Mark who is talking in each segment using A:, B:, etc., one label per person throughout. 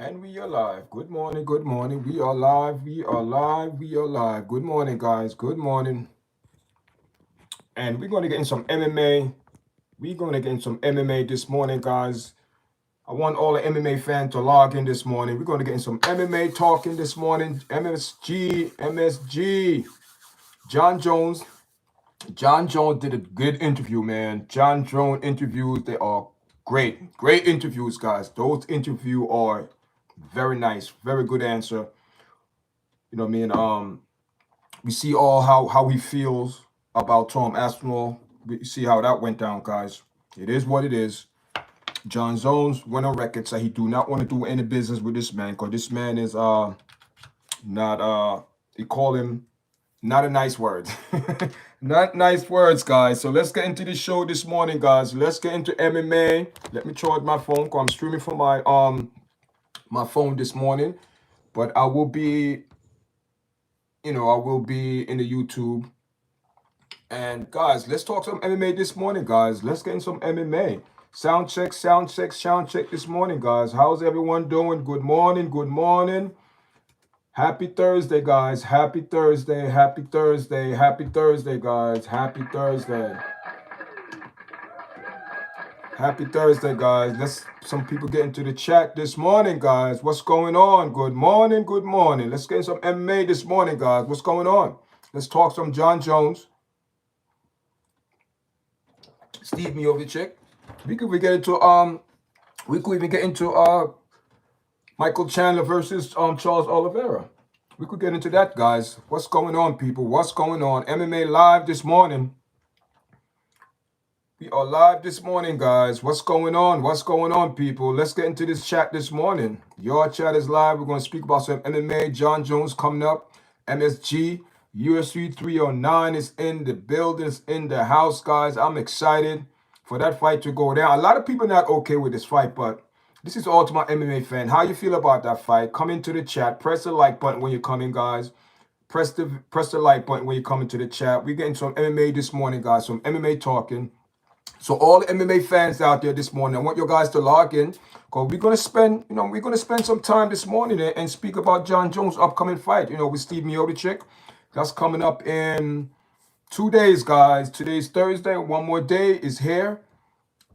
A: And we are live. Good morning, good morning. We are live, we are live, we are live. Good morning, guys. Good morning. And we're going to get in some MMA. We're going to get in some MMA this morning, guys. I want all the MMA fans to log in this morning. We're going to get in some MMA talking this morning. MSG. John Jones. John Jones did a good interview, man. John Jones interviews, they are great. Great interviews, guys. Those interviews are very nice. Very good answer. You know what I mean? We see all how he feels about Tom Aspinall. We see how that went down, guys. It is what it is. John Jones went on record say he do not want to do any business with this man because this man is not they call him not a nice word. Not nice words, guys. So let's get into the show this morning, guys. Let's get into MMA. Let me charge my phone because I'm streaming from my phone this morning. But I will be in the YouTube. And guys, let's talk some MMA this morning, guys. Let's get in some MMA. Sound check, sound check, sound check this morning, guys. How's everyone doing? Good morning, good morning. Happy Thursday, guys. Happy Thursday, happy Thursday, happy Thursday, guys. Happy Thursday. Happy Thursday, guys. Let's some people get into the chat this morning, guys. What's going on? Good morning, good morning. Let's get in some MMA this morning, guys. What's going on? Let's talk some John Jones. Steve Miocic. We could even get into Michael Chandler versus Charles Oliveira. We could get into that, guys. What's going on, people? What's going on? MMA live this morning. We are live this morning, guys. What's going on? What's going on, people? Let's get into this chat this morning. Your chat is live. We're going to speak about some MMA. John Jones coming up. MSG. UFC309 is in the building, is in the house, guys. I'm excited for that fight to go down. A lot of people not okay with this fight, but this is all to my MMA fan. How you feel about that fight? Come into the chat. Press the like button when you come in, guys. Press the like button when you come into the chat. We're getting some MMA this morning, guys. Some MMA talking. So all the MMA fans out there this morning, I want you guys to log in because we're gonna spend some time this morning and speak about John Jones' upcoming fight. With Steve Miocic. That's coming up in 2 days, guys. Today's Thursday. One more day is here.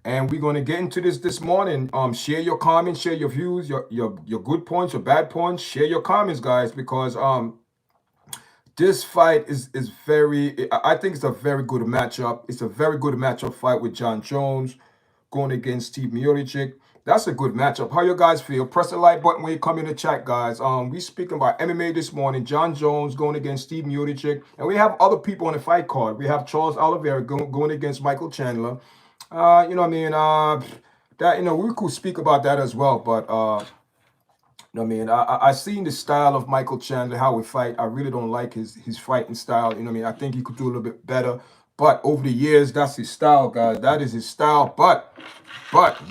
A: And we're gonna get into this morning. Share your comments, share your views, your good points, your bad points. Share your comments, guys, because this fight is very. I think it's a very good matchup. It's a very good matchup fight with John Jones going against Steve Miocic. That's a good matchup. How you guys feel? Press the like button when you come in the chat, guys. We speaking about MMA this morning. John Jones going against Steve Miocic, and we have other people on the fight card. We have Charles Oliveira going against Michael Chandler. We could speak about that as well, but I seen the style of Michael Chandler, how he fight. I really don't like his fighting style. I think he could do a little bit better. But over the years, that's his style, guys. That is his style. But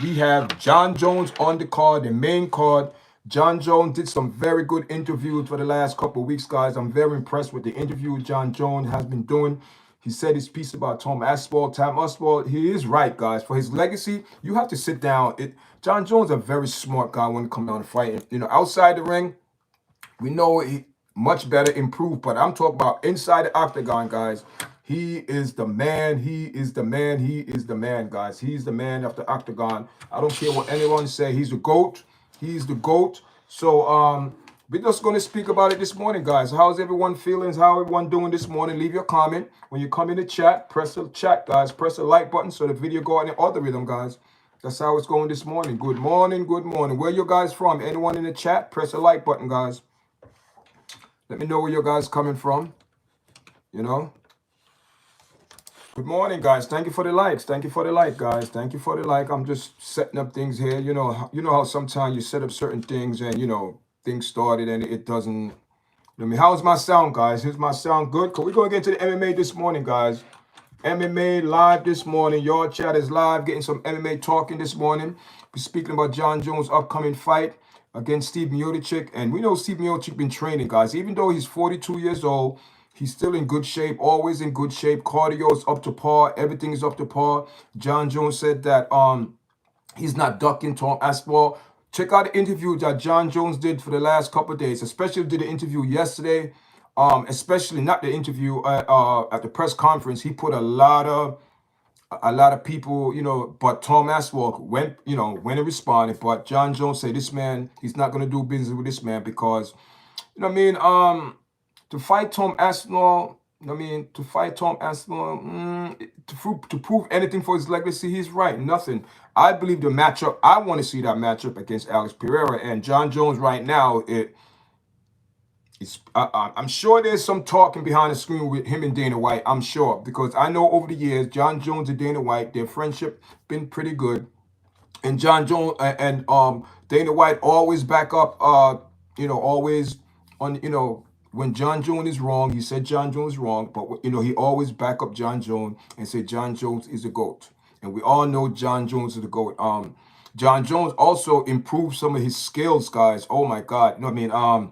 A: we have John Jones on the card, the main card. John Jones did some very good interviews for the last couple of weeks, guys. I'm very impressed with the interview John Jones has been doing. He said his piece about Tom Aspinall. He is right, guys. For his legacy, you have to sit down. John Jones is a very smart guy when it comes down to fighting. Outside the ring, we know he much better improved. But I'm talking about inside the octagon, guys. He is the man. He is the man. He is the man, guys. He's the man of the octagon. I don't care what anyone say. He's the GOAT. He's the GOAT. So we're just going to speak about it this morning, guys. How's everyone feeling? How everyone doing this morning? Leave your comment. When you come in the chat, press the chat, guys. Press the like button so the video go on the other rhythm, guys. That's how it's going this morning. Good morning, good morning. Where you guys from? Anyone in the chat? Press the like button, guys. Let me know where you guys coming from. Good morning, guys. Thank you for the likes. Thank you for the like, guys. Thank you for the like. I'm just setting up things here. You know how sometimes you set up certain things and things started and it doesn't. How's my sound, guys? Is my sound good? Cause we're gonna get into the MMA this morning, guys. MMA live this morning. Your chat is live, getting some MMA talking this morning. We're speaking about John Jones' upcoming fight against Steve Miocic. And we know Steve Miocic been training, guys. Even though he's 42 years old, he's still in good shape, always in good shape. Cardio is up to par. Everything is up to par. John Jones said that he's not ducking Tom Aspinall. check out the interview that John Jones did for the last couple of days, especially did the interview yesterday. Especially not the interview at the press conference. He put a lot of people, but Tom Aspinall went and responded. But John Jones said this man, he's not going to do business with this man because, you know what I mean, to fight Tom Aspinall, to fight Tom Aspinall, to prove anything for his legacy, he's right. Nothing. I believe the matchup, I want to see that matchup against Alex Pereira and John Jones right now. I'm sure there's some talking behind the screen with him and Dana White. I'm sure because I know over the years, John Jones and Dana White, their friendship been pretty good, and John Jones and Dana White always back up. Always on. When John Jones is wrong, he said John Jones is wrong, but he always back up John Jones and say John Jones is a GOAT, and we all know John Jones is the GOAT. John Jones also improved some of his skills, guys. Oh my God, you know what I mean?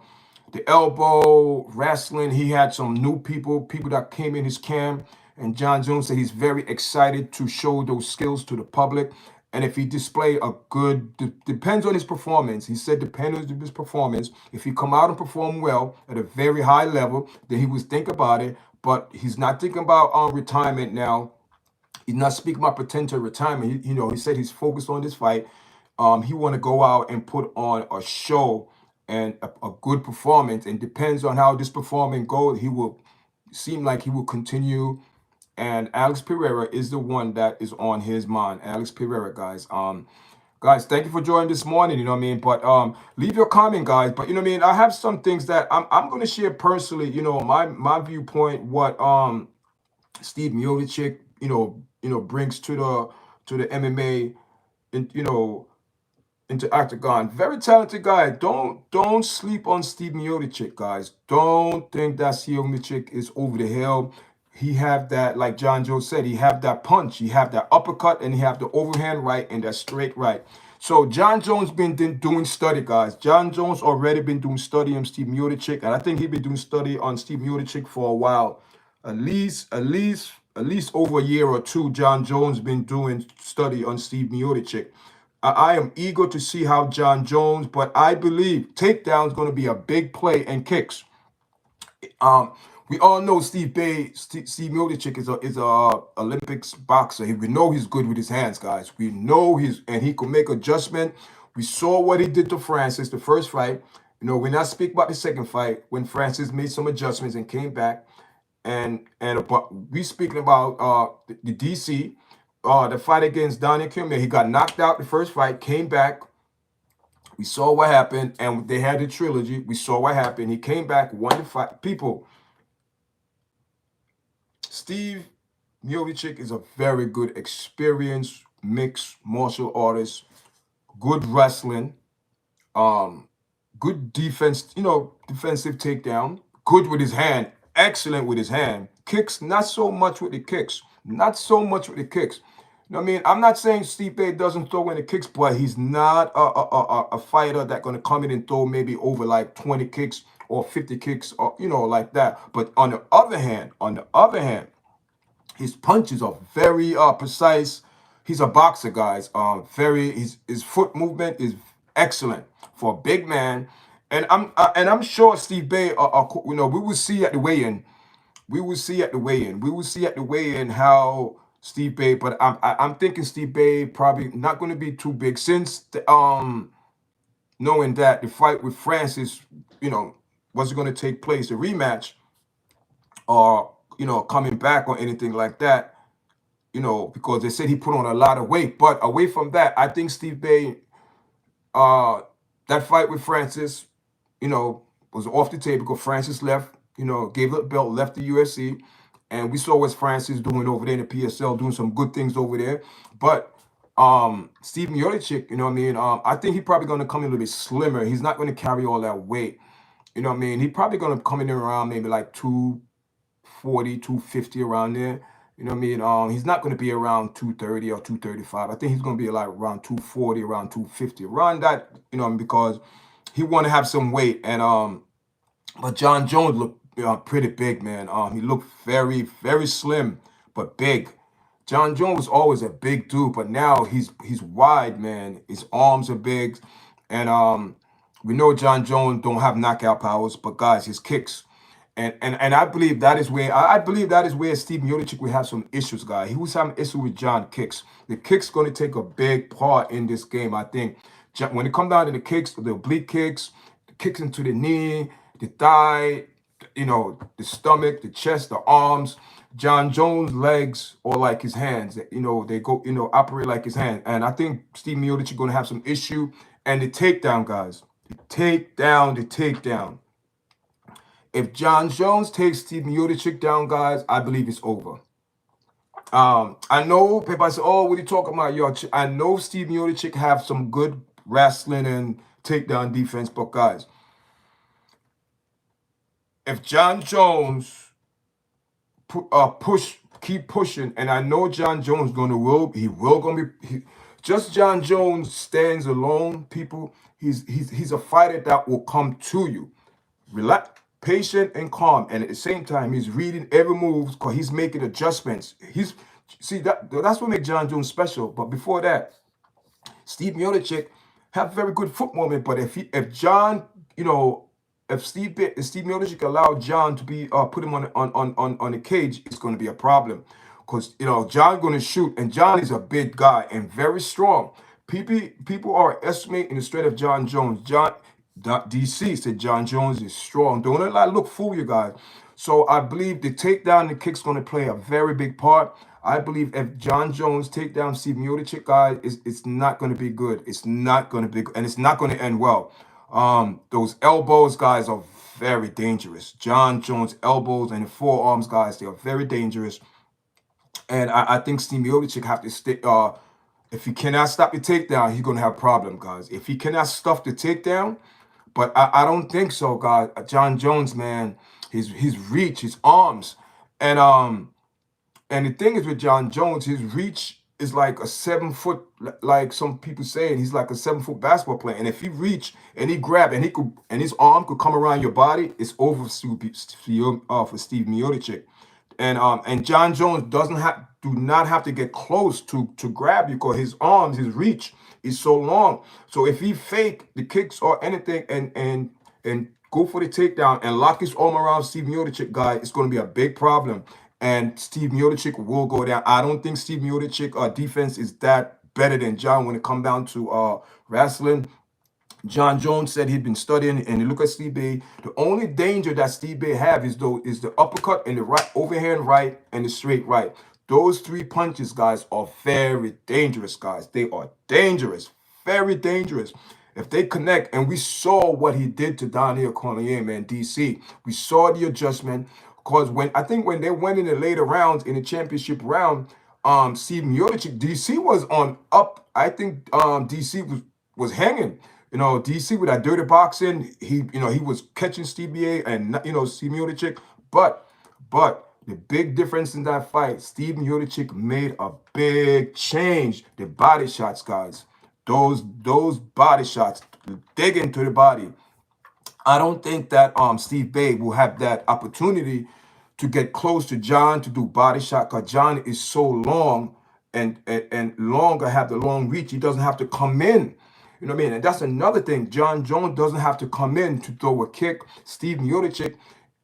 A: The elbow wrestling, he had some new people that came in his camp, and John Jones said he's very excited to show those skills to the public. And if he display a good, depends on his performance. He said depends on his performance. If he come out and perform well at a very high level, then he would think about it. But he's not thinking about retirement now. He's not speaking about potential retirement. He said he's focused on this fight. He want to go out and put on a show and a good performance, and depends on how this performance goes, he will seem like he will continue. And Alex Pereira is the one that is on his mind. Alex Pereira, guys. Guys, thank you for joining this morning. You know what I mean? But leave your comment, guys. But you know what I mean? I have some things that I'm going to share personally. My viewpoint. What Steve Miocic, brings to the MMA, and into octagon. Very talented guy. Don't sleep on Steve Miocic, guys. Don't think that Steve Miocic is over the hill. He have that, like John Jones said, he have that punch, he have that uppercut, and he have the overhand right and that straight right. So John Jones been doing study, guys. John Jones already been doing study on Steve Miocic, and I think he been doing study on Steve Miocic for a while. At least over a year or two, John Jones been doing study on Steve Miocic. I am eager to see how John Jones, but I believe takedown is going to be a big play and kicks. We all know Steve Miocic is a Olympics boxer. We know he's good with his hands, guys. We know and he could make adjustment. We saw what he did to Francis the first fight. We're not speaking about the second fight when Francis made some adjustments and came back. But we speaking about the DC. The fight against Donnie Kimmer, he got knocked out the first fight, came back. We saw what happened, and they had the trilogy. We saw what happened. He came back, won the fight. People, Steve Miocic is a very good, experienced mixed martial artist, good wrestling, good defense, defensive takedown, good with his hand, excellent with his hand. Kicks, not so much with the kicks. Not so much with the kicks. I mean, I'm not saying Stipe doesn't throw in the kicks, but he's not a fighter that's going to come in and throw maybe over like 20 kicks or 50 kicks or, like that. But on the other hand, his punches are very precise. He's a boxer, guys. His foot movement is excellent for a big man. And I'm sure Steve Bay, we will see at the weigh-in. We will see at the weigh-in how Steve Bay, but I'm thinking Steve Bay probably not going to be too big since knowing that the fight with Francis, wasn't going to take place, the rematch, or coming back or anything like that, because they said he put on a lot of weight. But away from that, I think Steve Bay, that fight with Francis, was off the table because Francis left. Gave up the belt, left the UFC, and we saw what Francis doing over there in the PSL, doing some good things over there. But Steve Miocic, I think he's probably going to come in a little bit slimmer. He's not going to carry all that weight. He's probably going to come in around maybe like 240, 250 around there. He's not going to be around 230 or 235. I think he's going to be like around 240, around 250, around that, because he want to have some weight. And but John Jones looked pretty big, man. He looked very, very slim, but big. John Jones was always a big dude, but now he's wide, man. His arms are big, And we know John Jones don't have knockout powers, but guys, his kicks. And I believe that is where I believe that is where Steve Miocic will have some issues, guys. He was having issue with John kicks. The kicks going to take a big part in this game, I think. When it comes down to the kicks, the oblique kicks, the kicks into the knee, the thigh, the stomach, the chest, the arms. John Jones' legs are like his hands. They go, operate like his hand. And I think Steve Miocic going to have some issue. And the takedown, guys. The takedown. If John Jones takes Steve Miocic down, guys, I believe it's over. I know people say, "Oh, what are you talking about, yo?" I know Steve Miocic have some good wrestling and takedown defense, but guys, if John Jones keep pushing, and I know John Jones just John Jones stands alone, people. He's a fighter that will come to you. Relax, patient and calm, and at the same time, he's reading every move because he's making adjustments. That's what makes John Jones special. But before that, Steve Miocic have very good foot movement. But if Steve Miocic allowed John to be put him on the cage, it's going to be a problem because John going to shoot, and John is a big guy and very strong. People are estimating the strength of John Jones. DC said John Jones is strong. Don't let that look fool you guys. So I believe the takedown, the kick's going to play a very big part. I believe if John Jones take down Steve Miocic, guys, it's not going to be good. It's not going to be, and it's not going to end well. Those elbows, guys, are very dangerous. John Jones' elbows and the forearms, guys, they are very dangerous. And I think Steve Miocic have to stay. If he cannot stop the takedown, he's going to have a problem, guys. If he cannot stuff the takedown, but I don't think so, guys. John Jones, man, his reach, his arms, and the thing is with John Jones, his reach is like a 7 foot, like some people saying, he's like a 7 foot basketball player. And if he reach and he grab and his arm could come around your body, it's over for Steve Miocic. And John Jones do not have to get close to grab you because his arms, his reach is so long. So if he fake the kicks or anything and go for the takedown and lock his arm around Steve Miocic, guy, it's going to be a big problem. And Steve Miocic will go down. I don't think Steve Miocic defense is that better than John when it comes down to wrestling. John Jones said he'd been studying, and you look at Steve Bay. The only danger that Steve Bay have is the uppercut and the right overhand right and the straight right. Those three punches, guys, are very dangerous, guys. They are dangerous, very dangerous. If they connect, and we saw what he did to Daniel Cormier, man, DC. We saw the adjustment. Because when they went in the later rounds, in the championship round, Steve Miocic, DC was on up. I think DC was hanging. DC with that dirty boxing, he was catching Steve BA and Steve Miocic. But the big difference in that fight, Steve Miocic made a big change. The body shots, guys. Those body shots, dig into the body. I don't think that Steve Bay will have that opportunity to get close to John to do body shot because John is so long and longer, have the long reach. He doesn't have to come in. You know what I mean? And that's another thing. John Jones doesn't have to come in to throw a kick. Steve Miocic,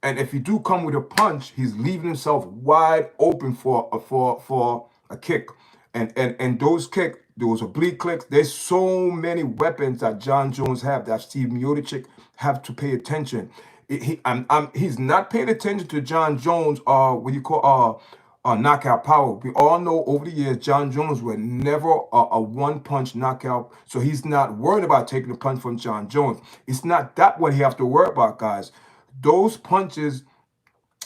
A: and if he do come with a punch, he's leaving himself wide open for a kick. And those oblique kicks, there's so many weapons that John Jones have that Steve Miocic have to pay attention. He's not paying attention to John Jones what you call knockout power. We all know over the years John Jones was never a one-punch knockout, so he's not worried about taking a punch from John Jones. It's not that what he have to worry about, guys. Those punches,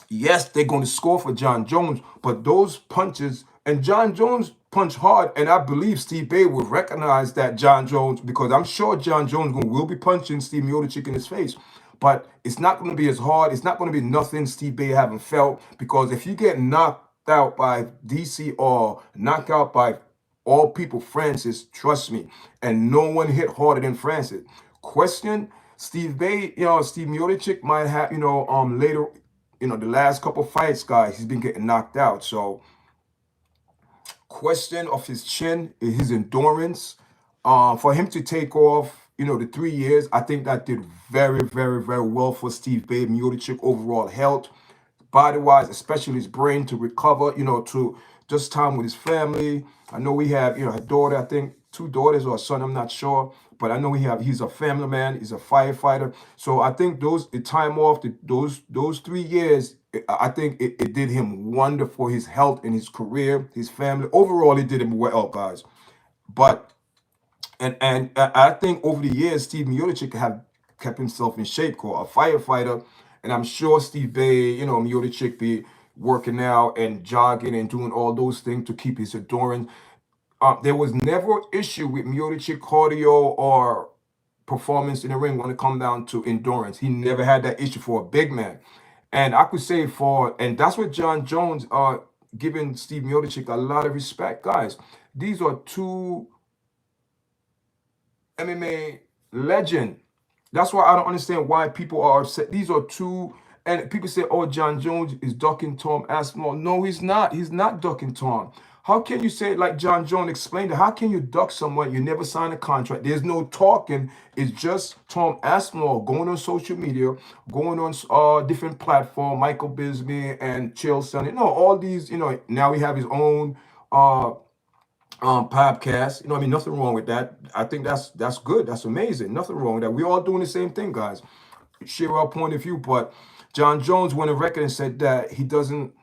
A: yes, they're going to score for John Jones, but those punches, and John Jones punch hard, and I believe Steve Bay will recognize that John Jones, because I'm sure John Jones will be punching Steve Miocic in his face. But it's not going to be as hard. It's not going to be nothing Steve Bay haven't felt, because if you get knocked out by DC or knocked out by all people Francis, trust me, and no one hit harder than Francis. Question, Steve Bay, Steve Miocic might have, later, the last couple fights, guys, he's been getting knocked out. So question of his chin, his endurance, for him to take off the 3 years, I think that did very, very, very well for Steve Bay. Miocic overall health, body-wise, especially his brain to recover, to just time with his family. I know we have, a daughter, I think 2 daughters or a son, I'm not sure. But I know he's a family man, he's a firefighter. So I think the time off, those 3 years, I think it did him wonder for his health and his career, his family. Overall, it did him well, guys. But and I think over the years, Steve Miocic have kept himself in shape, called a firefighter. And I'm sure Steve Bay, Miocic be working out and jogging and doing all those things to keep his endurance. There was never an issue with Miocic cardio or performance in the ring when it come down to endurance. He never had that issue for a big man. And I could say and that's what John Jones are giving Steve Miocic a lot of respect, guys. These are two MMA legend. That's why I don't understand why people are upset. These are two, and people say, "Oh, John Jones is ducking Tom Aspinall." No, he's not. He's not ducking Tom. How can you say it like John Jones explained it? How can you duck someone you never signed a contract? There's no talking. It's just Tom Aspinall going on social media, going on different platform, Michael Bisbee and Chael Sonnen. All these. Now we have his own podcast. I mean, nothing wrong with that. I think that's good. That's amazing. Nothing wrong with that. We're all doing the same thing, guys. Share our point of view. But John Jones went on record and said that he doesn't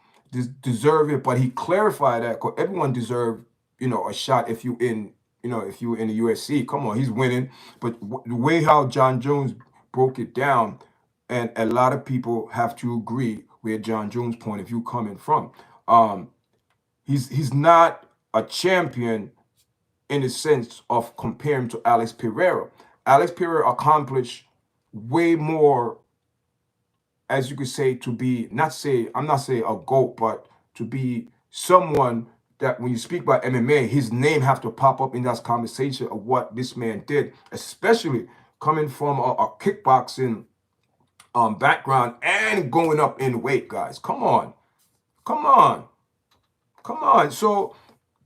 A: deserve it, but he clarified that because everyone deserves, a shot if you in, if you in the UFC. Come on, he's winning. But the way how John Jones broke it down, and a lot of people have to agree where John Jones' point of view coming from. He's not a champion in the sense of comparing to Alex Pereira. Alex Pereira accomplished way more, as you could say, to be I'm not saying a GOAT, but to be someone that when you speak about MMA, his name have to pop up in that conversation of what this man did, especially coming from a kickboxing background and going up in weight, guys. Come on. Come on. Come on. So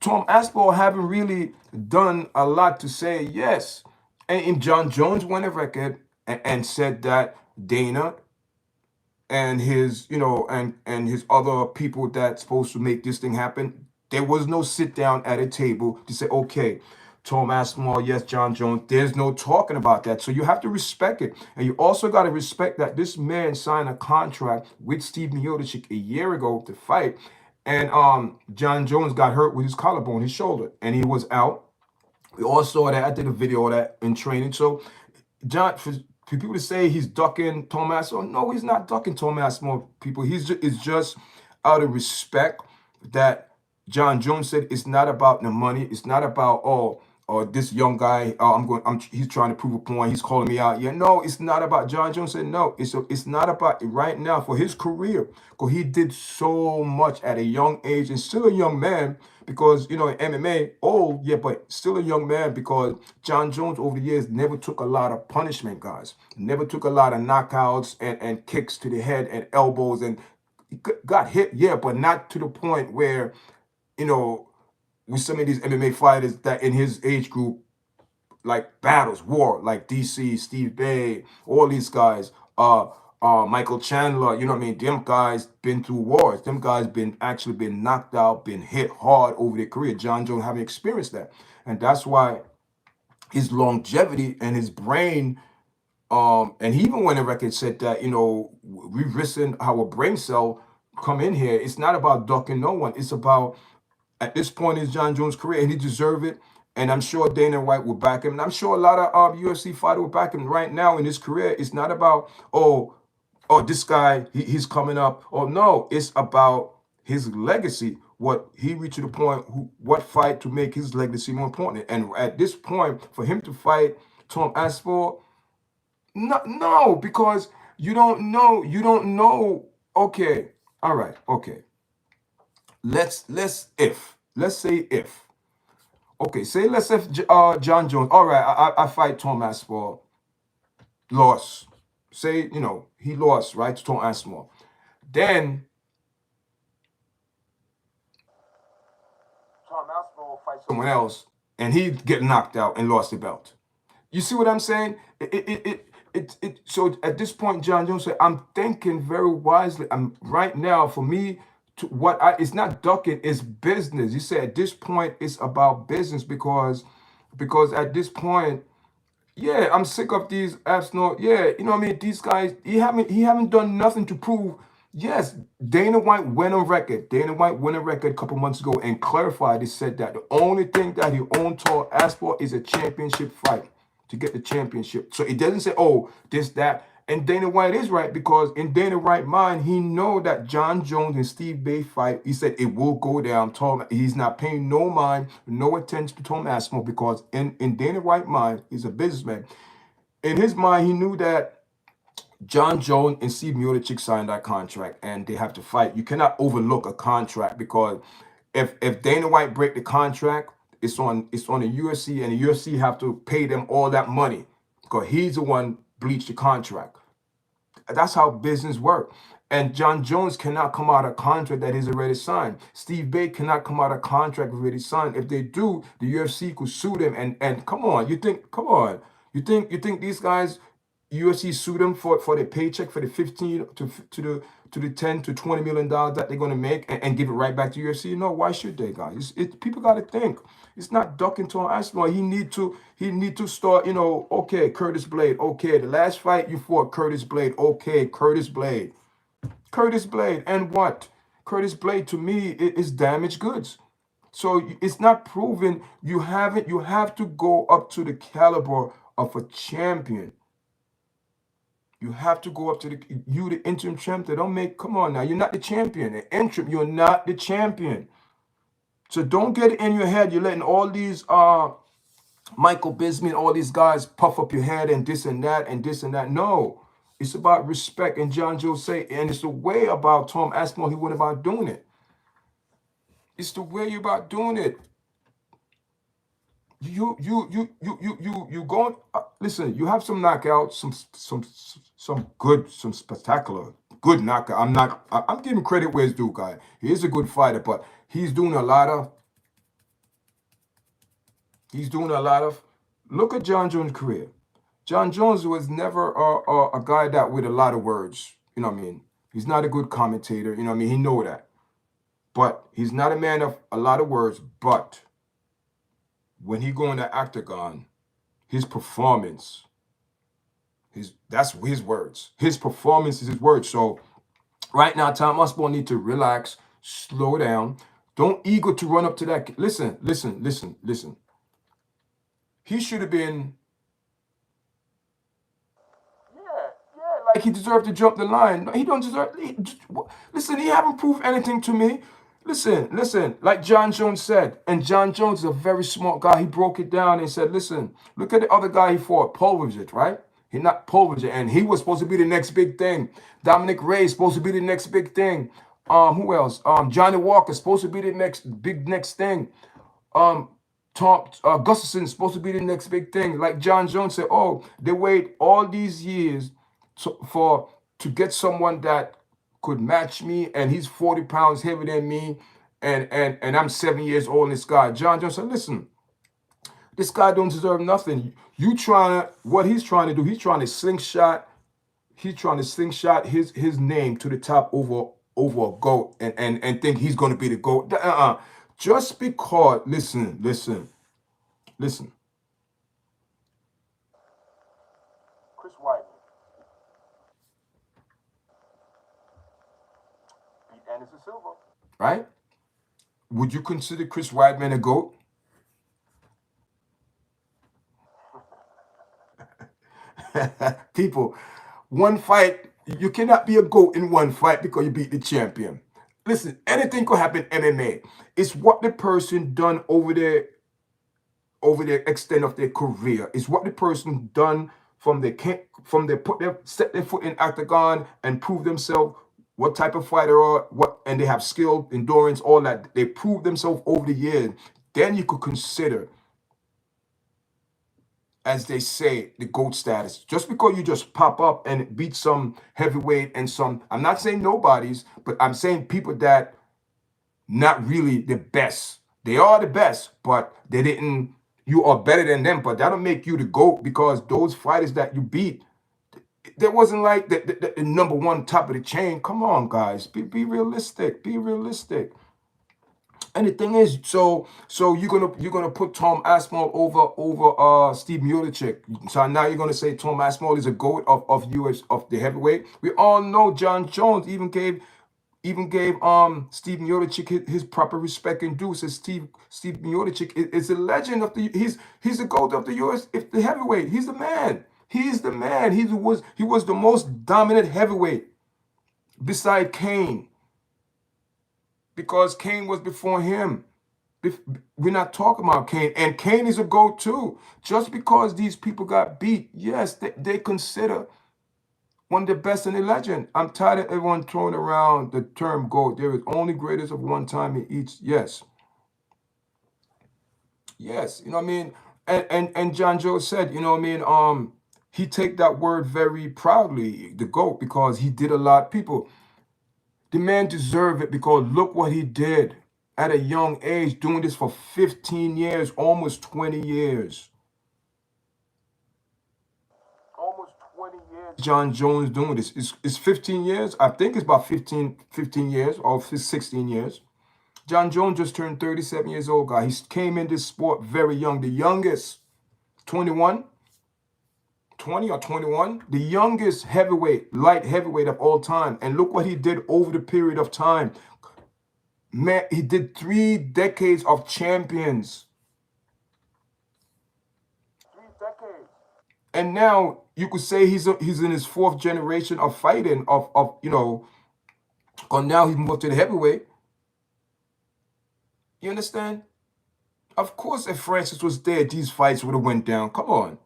A: Tom Aspinall haven't really done a lot to say yes. And John Jones went on record and said that Dana and his, and his other people that's supposed to make this thing happen, there was no sit down at a table to say, okay, Tom Aspinall, yes, John Jones. There's no talking about that. So you have to respect it. And you also got to respect that this man signed a contract with Steve Miocic a year ago to fight. And John Jones got hurt with his collarbone, his shoulder, and he was out. We all saw that. I did a video of that in training. So John, for people to say he's ducking Tom Aspinall, no, he's not ducking Tom Aspinall, people. It's just out of respect that John Jones said it's not about the money. It's not about, or this young guy, he's trying to prove a point. He's calling me out. Yeah, no, it's not about. John Jones said no. It's not about right now for his career, because he did so much at a young age and still a young man. Because in MMA, old, yeah, but still a young man. Because John Jones over the years never took a lot of punishment, guys. Never took a lot of knockouts and kicks to the head and elbows, and he got hit, yeah, but not to the point where with some of these MMA fighters that in his age group, like battles, war, like DC, Steve Bay, all these guys, Michael Chandler, you know what I mean? Them guys been through wars. Them guys actually been knocked out, been hit hard over their career. John Jones haven't experienced that. And that's why his longevity and his brain, and he even went on record said that, we listen our brain cell come in here. It's not about ducking no one. It's about at this point in John Jones' career, and he deserved it. And I'm sure Dana White will back him. And I'm sure a lot of UFC fighters will back him right now in his career. It's not about, this guy, he's coming up. Oh, no, it's about his legacy, what he reached to the point, what fight to make his legacy more important. And at this point, for him to fight Tom Aspinall, no, because you don't know. Okay, all right, okay. Let's say if. Okay, say let's say John Jones. All right, I fight Tom Aspinall. Lost. Say he lost, right, to Tom Aspinall. Then Tom Aspinall fights someone else, and he get knocked out and lost the belt. You see what I'm saying? So at this point, John Jones said, I'm thinking very wisely. I'm right now for me to what I it's not ducking, it's business. You said at this point it's about business because at this point, yeah, I'm sick of these apps. No, yeah, you know what I mean? These guys, he haven't done nothing to prove. Yes, Dana White went on record. Dana White went on record a couple months ago and clarified. He said that the only thing that he owned to ask for is a championship fight to get the championship. So it doesn't say, oh, this, that. And Dana White is right because in Dana White's mind, he know that John Jones and Steve Bay fight. He said it will go down. He's not paying no mind, no attention to Tom Aspinall because in Dana White's mind, he's a businessman. In his mind, he knew that John Jones and Steve Miocic signed that contract and they have to fight. You cannot overlook a contract because if Dana White break the contract, it's on the UFC and the UFC have to pay them all that money because he's the one bleached the contract. That's how business work. And John Jones cannot come out of contract that is already signed. Steve Bay cannot come out of contract already signed. If they do, the UFC could sue them. And come on, you think these guys UFC sue them for their paycheck for the 15 to the 10 to 20 million dollars that they're gonna make and give it right back to UFC? No, why should they, guys? People gotta think. It's not ducking to an Arsenal. He need to start, okay, Curtis Blade. Okay, the last fight you fought Curtis Blade. Okay, Curtis Blade. Curtis Blade. And what? Curtis Blade to me is damaged goods. So it's not proven you haven't. You have to go up to the caliber of a champion. You have to go up to the interim champion. Don't make, come on now. You're not the champion. The interim, you're not the champion. So don't get it in your head. You're letting all these Michael Bisping, all these guys puff up your head and this and that and this and that. No, it's about respect. And John Joe say, and it's the way about Tom Aspinall. He went about doing it. It's the way you about doing it. You going listen, you have some knockouts, some good, some spectacular good knockout. I'm giving credit where it's due, guy. He is a good fighter, but he's doing a lot of look at John Jones' career. John Jones was never a guy that with a lot of words. You know what I mean? He's not a good commentator. You know what I mean? He know that. But he's not a man of a lot of words. But when he go in the octagon, his performance, that's his words. His performance is his words. So right now, Tom Osborne need to relax, slow down. Don't ego to run up to that. Listen. He should have been, like he deserved to jump the line. No, he don't deserve. Listen, he haven't proved anything to me. Listen. Like John Jones said, and John Jones is a very smart guy. He broke it down and said, listen, look at the other guy he fought, Pulverjet, right? He not Pulverjet, and he was supposed to be the next big thing. Dominic Reyes supposed to be the next big thing. Who else? Johnny Walker supposed to be the next thing. Tom Gustafsson supposed to be the next big thing. Like John Jones said, oh, they wait all these years to get someone that could match me, and he's 40 pounds heavier than me, and I'm 7 years old. And this guy, John Jones said, listen, this guy don't deserve nothing. What he's trying to do, he's trying to slingshot his name to the top over a GOAT and think he's going to be the GOAT. Just because, listen. Chris Weidman beat Anderson Silva, right? Would you consider Chris Weidman a GOAT? People, one fight, you cannot be a GOAT in one fight because you beat the champion. Listen, anything could happen in MMA. It's what the person done over the extent of their career. It's what the person done from set their foot in octagon and prove themselves what type of fighter are what, and they have skill, endurance, all that. They prove themselves over the years. Then you could consider, as they say, the GOAT status. Just because you just pop up and beat some heavyweight and some, I'm not saying nobodies, but I'm saying people that not really the best. They are the best, but they didn't you are better than them, but that'll make you the GOAT because those fighters that you beat, there wasn't like the number one top of the chain. Come on, guys, be realistic. Be realistic. And the thing is, so you're gonna put Tom Aspinall over Steve Miocic. So now you're gonna say Tom Aspinall is a GOAT of US of the heavyweight. We all know John Jones even gave Steve Miocic his proper respect and due. Says Steve Miocic is a legend of the he's the GOAT of the US if the heavyweight. He's the man. He's the man. He was the most dominant heavyweight beside Kane because Kane was before him. We're not talking about Kane, and Kane is a GOAT too. Just because these people got beat, yes, they consider one of the best in the legend. I'm tired of everyone throwing around the term GOAT. There is only greatest of one time in each. Yes. Yes. You know what I mean? And John Joe said, you know what I mean? He take that word very proudly, the GOAT, because he did a lot. People, the man deserved it because look what he did at a young age, doing this for 15 years, almost 20 years. Almost 20 years. John Jones doing this. It's 15 years. I think it's about 15 years or 16 years. John Jones just turned 37 years old, guy. He came in this sport very young. The youngest, 21, 20 or 21. The youngest heavyweight, light heavyweight of all time. And look what he did over the period of time. Man, he did 3 decades of champions. 3 decades. And now you could say he's in his 4th generation of fighting, of you know, or now he moved to the heavyweight. You understand? Of course, if Francis was there, these fights would have went down. Come on.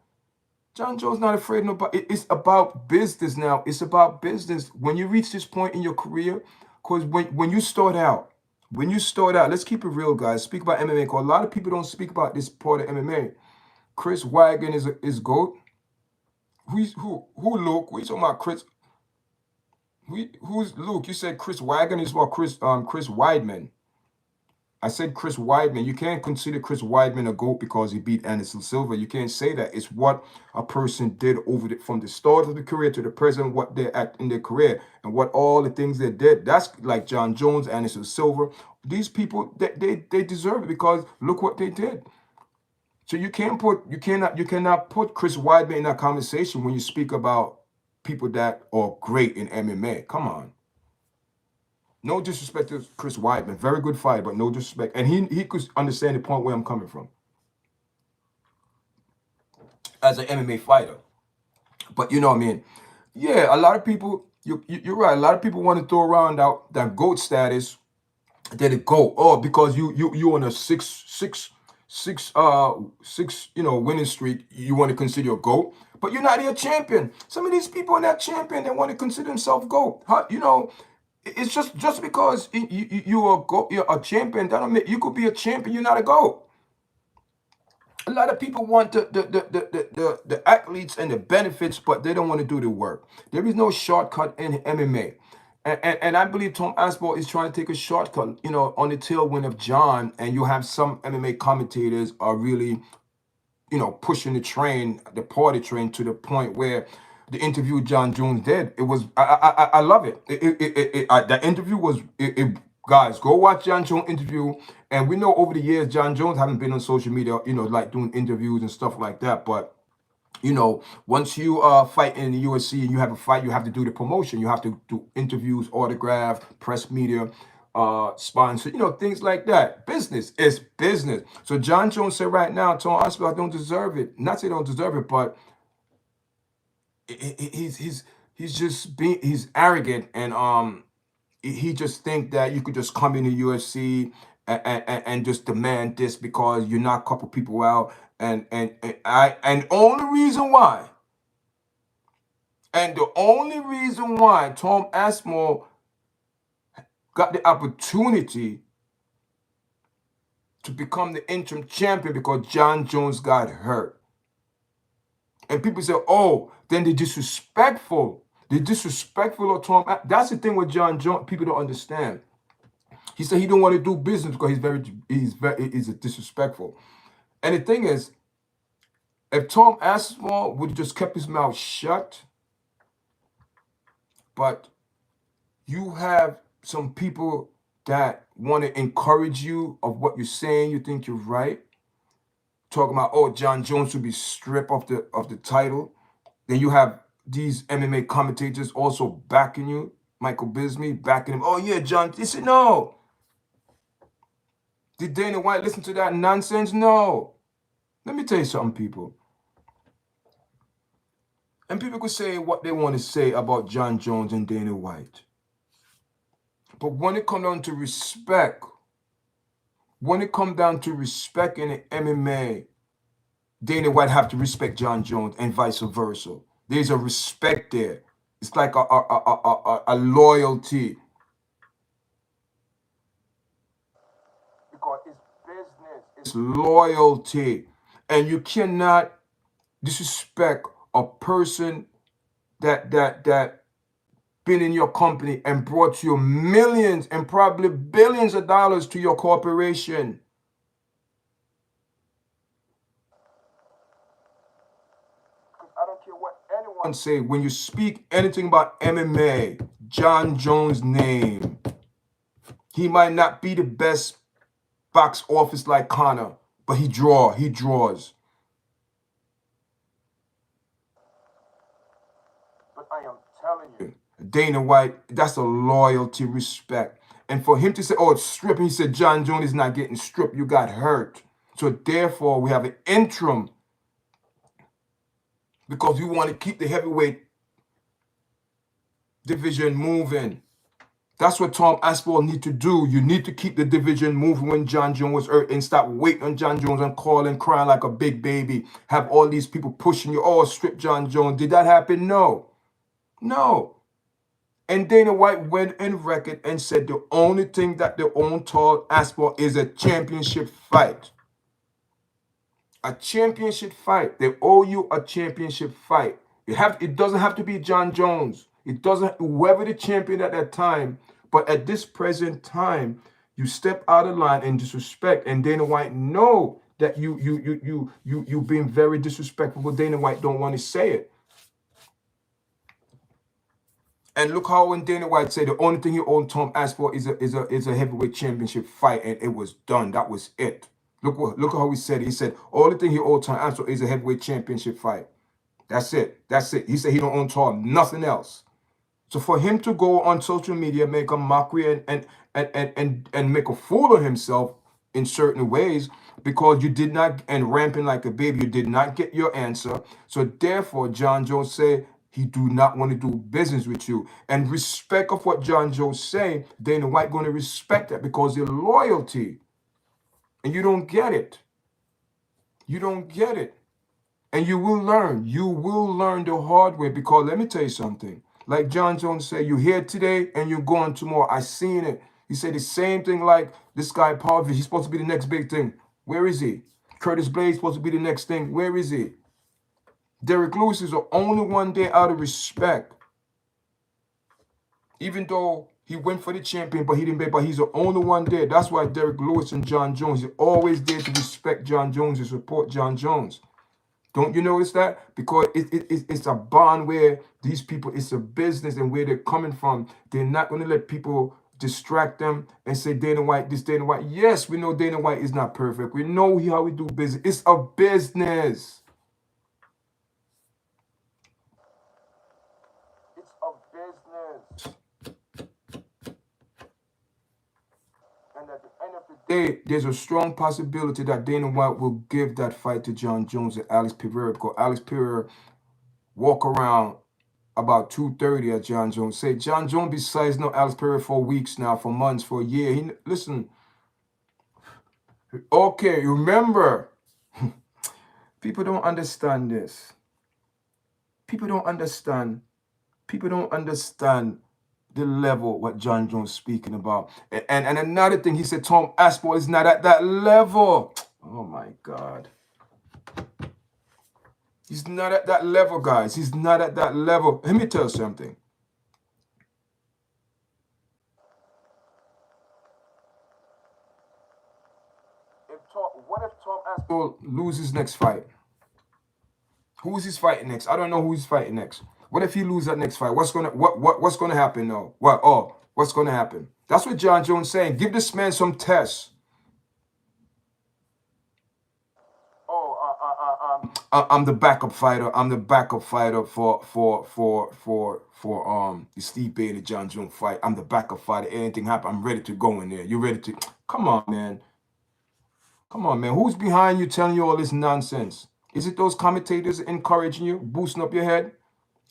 A: John Joe's not afraid of nobody. It's about business now. It's about business. When you reach this point in your career, because when you start out, let's keep it real, guys. Speak about MMA, because a lot of people don't speak about this part of MMA. Chris Wagon is GOAT. Who Luke? We talking about Chris? Who's Luke? You said Chris Wagon is what Chris Weidman. I said Chris Weidman. You can't consider Chris Weidman a GOAT because he beat Anderson Silva. You can't say that. It's what a person did from the start of the career to the present, what they're at in their career, and what all the things they did. That's like John Jones, Anderson Silva. These people, they deserve it because look what they did. So you cannot put Chris Weidman in that conversation when you speak about people that are great in MMA. Come on. No disrespect to Chris Weidman. Very good fighter, but no disrespect. And he could understand the point where I'm coming from as an MMA fighter. But you know what I mean? Yeah, a lot of people, you're right. A lot of people want to throw around that GOAT status. That it go, oh, because you on a six winning streak, you want to consider a GOAT, but you're not a champion. Some of these people are not champion, they want to consider themselves GOAT. It's just because you're a champion, that don't mean you could be a champion, you're not a GOAT. A lot of people want the athletes and the benefits, but they don't want to do the work. There is no shortcut in MMA. And I believe Tom Aspinall is trying to take a shortcut, on the tailwind of John, and you have some MMA commentators are really, pushing the party train to the point where the interview John Jones did, it was, I love it. That interview was, guys, go watch John Jones interview. And we know over the years, John Jones haven't been on social media, like doing interviews and stuff like that. But, once you fight in the UFC and you have a fight, you have to do the promotion. You have to do interviews, autograph, press media, sponsor, things like that. Business is business. So John Jones said right now, Tom Aspinall don't deserve it. Not say don't deserve it, but he's arrogant, and he just think that you could just come in the UFC and just demand this because you knock a couple people out, and only reason why, and the only reason why Tom Aspinall got the opportunity to become the interim champion because John Jones got hurt. And people say, oh, then they're disrespectful. They're disrespectful of Tom. That's the thing with John Jones. People don't understand. He said he don't want to do business because he's disrespectful. And the thing is, if Tom Aspinall would have just kept his mouth shut, but you have some people that want to encourage you of what you're saying, you think you're right, talking about, oh, John Jones should be stripped of the title. Then you have these MMA commentators also backing you, Michael Bisbee backing him. Oh yeah, John. He said no. Did Dana White listen to that nonsense? No. Let me tell you something, people. And people could say what they want to say about John Jones and Dana White. But when it comes down to respect, in the MMA, Dana White have to respect John Jones and vice versa. There's a respect there. It's like a loyalty. Because it's business, it's loyalty. And you cannot disrespect a person that been in your company and brought you millions and probably billions of dollars to your corporation. I don't care what anyone say. When you speak anything about MMA, John Jones' name, he might not be the best box office like Conor, but he draws. But I am telling you, Dana White, that's a loyalty, respect. And for him to say, oh, it's stripping, he said, John Jones is not getting stripped, you got hurt. So therefore, we have an interim because we want to keep the heavyweight division moving. That's what Tom Aspinall need to do. You need to keep the division moving when John Jones was hurt and stop waiting on John Jones and calling, crying like a big baby. Have all these people pushing you, oh, strip John Jones. Did that happen? No. No. And Dana White went in record and said the only thing that they own Tom Aspinall is a championship fight. A championship fight. They owe you a championship fight. It doesn't have to be John Jones. It doesn't, whoever the champion at that time. But at this present time, you step out of line and disrespect. And Dana White know that you being very disrespectful. But Dana White don't want to say it. And look how when Dana White said the only thing he owed Tom Aspinall is a heavyweight championship fight, and it was done. That was it. Look how he said it. He said only thing he owed Tom Aspinall is a heavyweight championship fight. That's it. That's it. He said he don't own Tom, nothing else. So for him to go on social media, make a mockery and make a fool of himself in certain ways because you did not, and ramping like a baby, you did not get your answer. So therefore, John Jones said he do not want to do business with you. And respect of what John Jones say, Dana White going to respect that because your loyalty. And you don't get it. You don't get it. And you will learn. You will learn the hard way because let me tell you something. Like John Jones said, you're here today and you're going tomorrow. I seen it. He said the same thing like this guy, Parvich. He's supposed to be the next big thing. Where is he? Curtis Blades supposed to be the next thing. Where is he? Derek Lewis is the only one there out of respect. Even though he went for the champion, but he didn't bet, but he's the only one there. That's why Derek Lewis and John Jones are always there to respect John Jones and support John Jones. Don't you notice that? Because it's a bond where these people, it's a business and where they're coming from. They're not going to let people distract them and say Dana White, this Dana White. Yes, we know Dana White is not perfect. We know how we do business. It's a business. It's a business. And at the end of the day, there's a strong possibility that Dana White will give that fight to John Jones and Alex Pereira because Alex Pereira walk around about 2:30 at John Jones. Say John Jones been sizing up Alex Pereira for weeks now, for months, for a year. Listen. Okay, remember, people don't understand this. People don't understand. People don't understand the level what John Jones speaking about. And another thing, he said Tom Aspinall is not at that level. Oh my God. He's not at that level, guys. He's not at that level. Let me tell you something. What if Tom will lose his next fight? Who's he fighting next? I don't know who he's fighting next. What if he loses that next fight? What's gonna happen though? What's gonna happen? That's what John Jones saying. Give this man some tests. I'm the backup fighter. I'm the backup fighter for the Steve Bay and the John Jones fight. I'm the backup fighter. Anything happen, I'm ready to go in there. You ready to? Come on, man. Come on, man. Who's behind you telling you all this nonsense? Is it those commentators encouraging you, boosting up your head,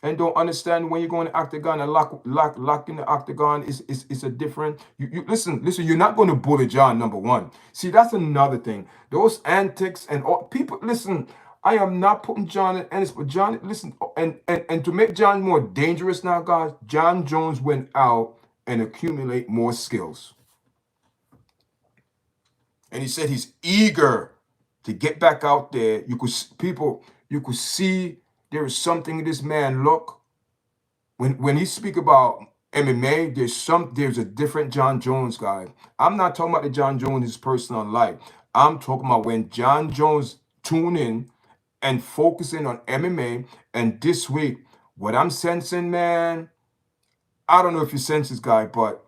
A: and don't understand when you're going to octagon and lock in the octagon is a different. You listen. You're not going to bully John, number one. See, that's another thing. Those antics and all people. Listen, I am not putting John in any, but John, listen, and to make John more dangerous now, guys, John Jones went out and accumulate more skills. And he said he's eager to get back out there. You could see there is something in this man. Look, when he speak about MMA, there's a different John Jones guy. I'm not talking about the John Jones his personal life. I'm talking about when John Jones tune in and focusing on MMA. And this week, what I'm sensing, man, I don't know if you sense this guy, but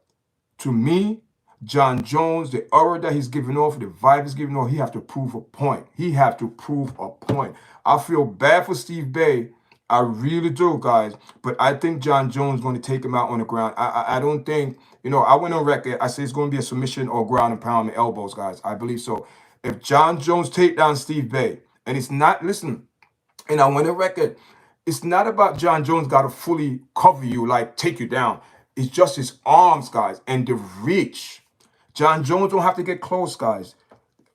A: to me, John Jones, the aura that he's giving off, the vibe he's giving off, he have to prove a point. He have to prove a point. I feel bad for Steve Bay. I really do, guys. But I think John Jones is going to take him out on the ground. I don't think, I went on record. I say it's going to be a submission or ground and pound and elbows, guys. I believe so. If John Jones take down Steve Bay, and it's not, listen, and I went on record, it's not about John Jones got to fully cover you, like take you down. It's just his arms, guys, and the reach. John Jones don't have to get close, guys.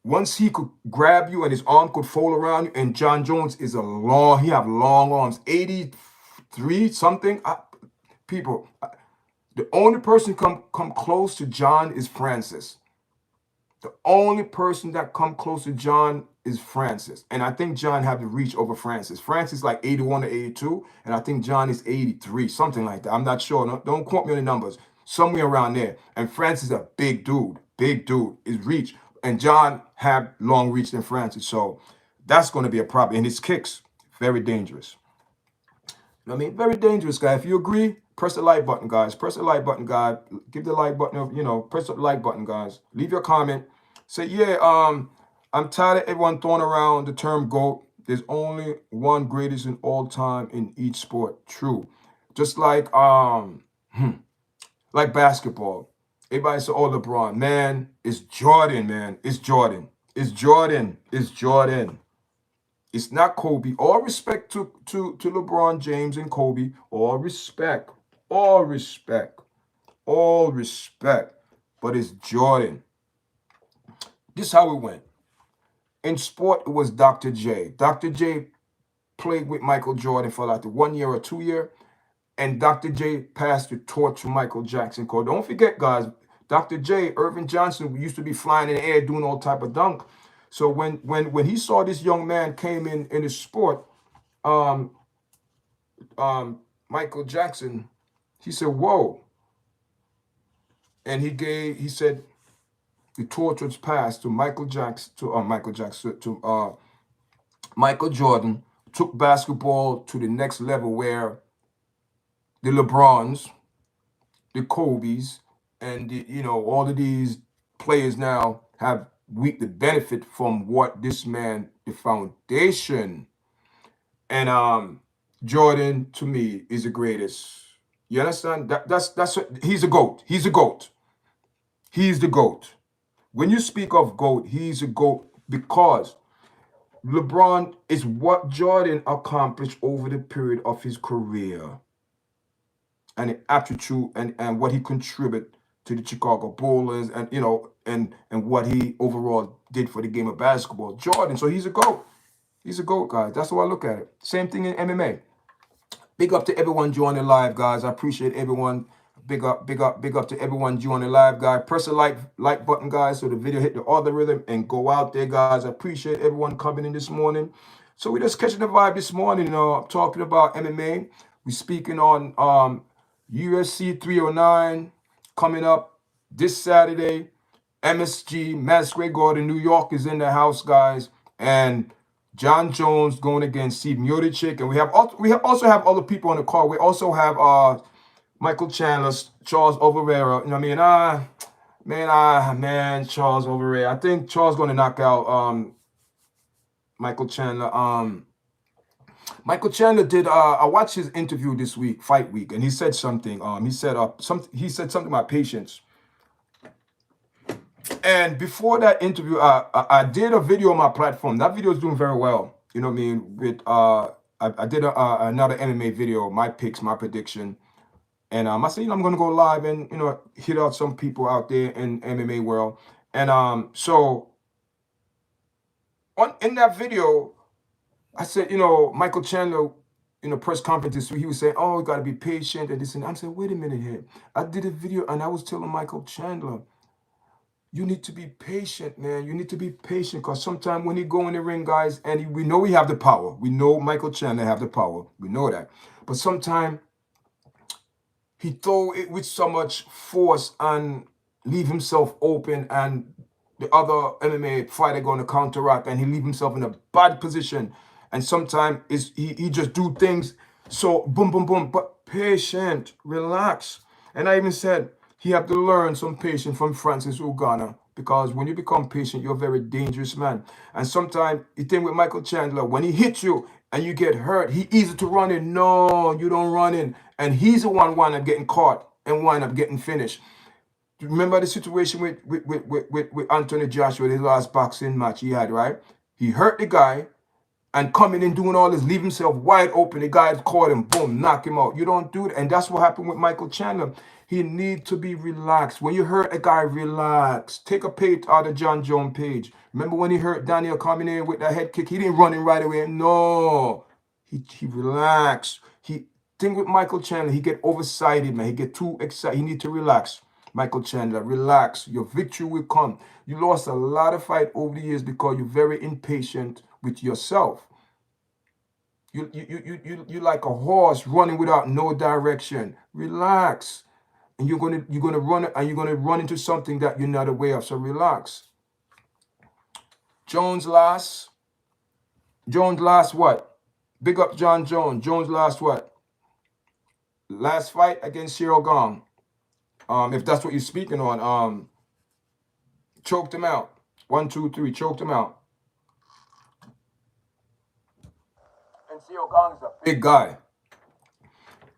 A: Once he could grab you and his arm could fold around you, and John Jones is he have long arms, 83 something. People, the only person come close to John is Francis. The only person that come close to John is Francis. And I think John have the reach over Francis. Francis like 81 or 82, and I think John is 83, something like that. I'm not sure. Don't quote me on the numbers. Somewhere around there. And Francis is a big dude. Big dude. His reach. And John have long reach than Francis. So that's going to be a problem. And his kicks, very dangerous. I mean, very dangerous, guy. If you agree, press the like button, guys. Press the like button, guys. Give the like button, press the like button, guys. Leave your comment. Say, yeah, I'm tired of everyone throwing around the term GOAT. There's only one greatest in all time in each sport. True. Just like like basketball. Everybody say, oh, LeBron. Man, it's Jordan, man. It's Jordan. It's Jordan. It's Jordan. It's not Kobe. All respect to LeBron James and Kobe. All respect. All respect. All respect. But it's Jordan. This is how it went. In sport, it was Dr. J. Dr. J played with Michael Jordan for like the 1 year or 2 year. And Dr. J passed the torch to Michael Jackson. Don't forget, guys, Dr. J, Irvin Johnson, used to be flying in the air doing all type of dunk. So when he saw this young man came in his sport, Michael Jackson, he said, whoa. And he said the torch was passed to Michael Jordan, took basketball to the next level where the LeBrons, the Kobes, and all of these players now have reaped the benefit from what this man, the foundation. And Jordan, to me, is the greatest. You understand? That's what, he's a GOAT. He's a GOAT. He's the GOAT. When you speak of GOAT, he's a GOAT because LeBron is what Jordan accomplished over the period of his career. And the aptitude and what he contributed to the Chicago Bulls and and what he overall did for the game of basketball. Jordan, so he's a GOAT. He's a GOAT, guys. That's how I look at it. Same thing in MMA. Big up to everyone joining live, guys. I appreciate everyone. Big up to everyone joining live, guys. Press the like button, guys, so the video hit the algorithm and go out there, guys. I appreciate everyone coming in this morning. So we're just catching the vibe this morning, talking about MMA. We're speaking on UFC 309 coming up this Saturday. MSG, Masquerade Garden, New York is in the house, guys. and John Jones going against Steve Miocic, and we also have other people on the card. We also have Michael Chandler, Charles Oliveira. You know what I mean? Man, Charles Oliveira. I think Charles going to knock out Michael Chandler. Michael Chandler did. I watched his interview this week, Fight Week, and he said something. He said something about patience. And before that interview, I did a video on my platform. That video is doing very well. You know what I mean? With I did another MMA video, my picks, my prediction, and I said, I'm gonna go live and hit out some people out there in MMA world. And so in that video, I said, Michael Chandler, press conference this week, he was saying, oh, you gotta be patient and this and that. I said, wait a minute here. I did a video and I was telling Michael Chandler, you need to be patient, man. You need to be patient because sometimes when he go in the ring, guys, and we know we have the power. We know Michael Chandler have the power. We know that. But sometimes he throw it with so much force and leave himself open, and the other MMA fighter going to counteract, and he leave himself in a bad position. And sometimes he just do things so boom, boom, boom. But patient, relax. And I even said he have to learn some patience from Francis Ngannou, because when you become patient, you're a very dangerous man. And sometimes the thing with Michael Chandler, when he hits you and you get hurt, he easy to run in. No, you don't run in. And he's the one wind up getting caught and wind up getting finished. Remember the situation with Anthony Joshua, his last boxing match he had, right? He hurt the guy and coming in doing all this, leave himself wide open. The guy caught him, boom, knock him out. You don't do that. And that's what happened with Michael Chandler. He need to be relaxed. When you hurt a guy, relax. Take a page out of John Jones page. Remember when he hurt Daniel coming in with that head kick? He didn't run in right away. No. He relaxed. Thing with Michael Chandler, he get overexcited, man. He get too excited. He need to relax. Michael Chandler, relax. Your victory will come. You lost a lot of fight over the years because you're very impatient with yourself. You like a horse running without no direction. Relax. And you're gonna run, and you're gonna run into something that you're not aware of. So relax. Jones last what? Big up John Jones. Jones last what? Last fight against Cyril Gong. If that's what you're speaking on, choked him out. 1, 2, 3, choked him out. And Cyril Gong is a big guy.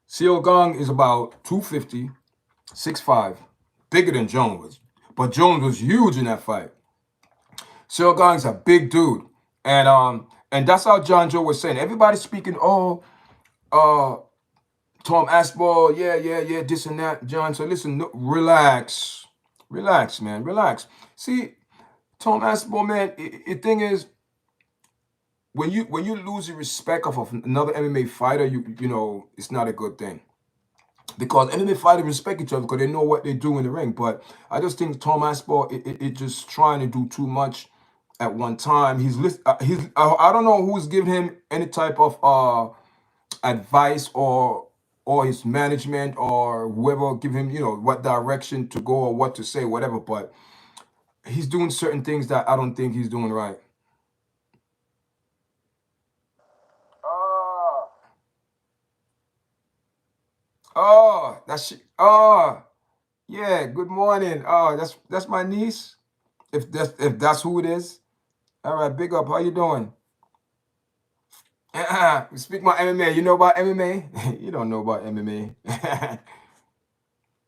A: Cyril Gong is about 250, 6'5", bigger than Jones was. But Jones was huge in that fight. Cyril Gong is a big dude. And that's how John Joe was saying. Everybody's speaking, Tom Aspinall, yeah, this and that, John. So listen, no, relax, man, relax. See, Tom Aspinall, man, the thing is, when you lose the respect of another MMA fighter, you know it's not a good thing. Because MMA fighters respect each other because they know what they do in the ring. But I just think Tom Aspinall, it just trying to do too much at one time. I don't know who's giving him any type of advice or his management or whoever give him, what direction to go or what to say, whatever. But he's doing certain things that I don't think he's doing right. Yeah, good morning. That's my niece. If that's who it is. All right, big up. How you doing? We speak about MMA. You know about MMA? You don't know about MMA.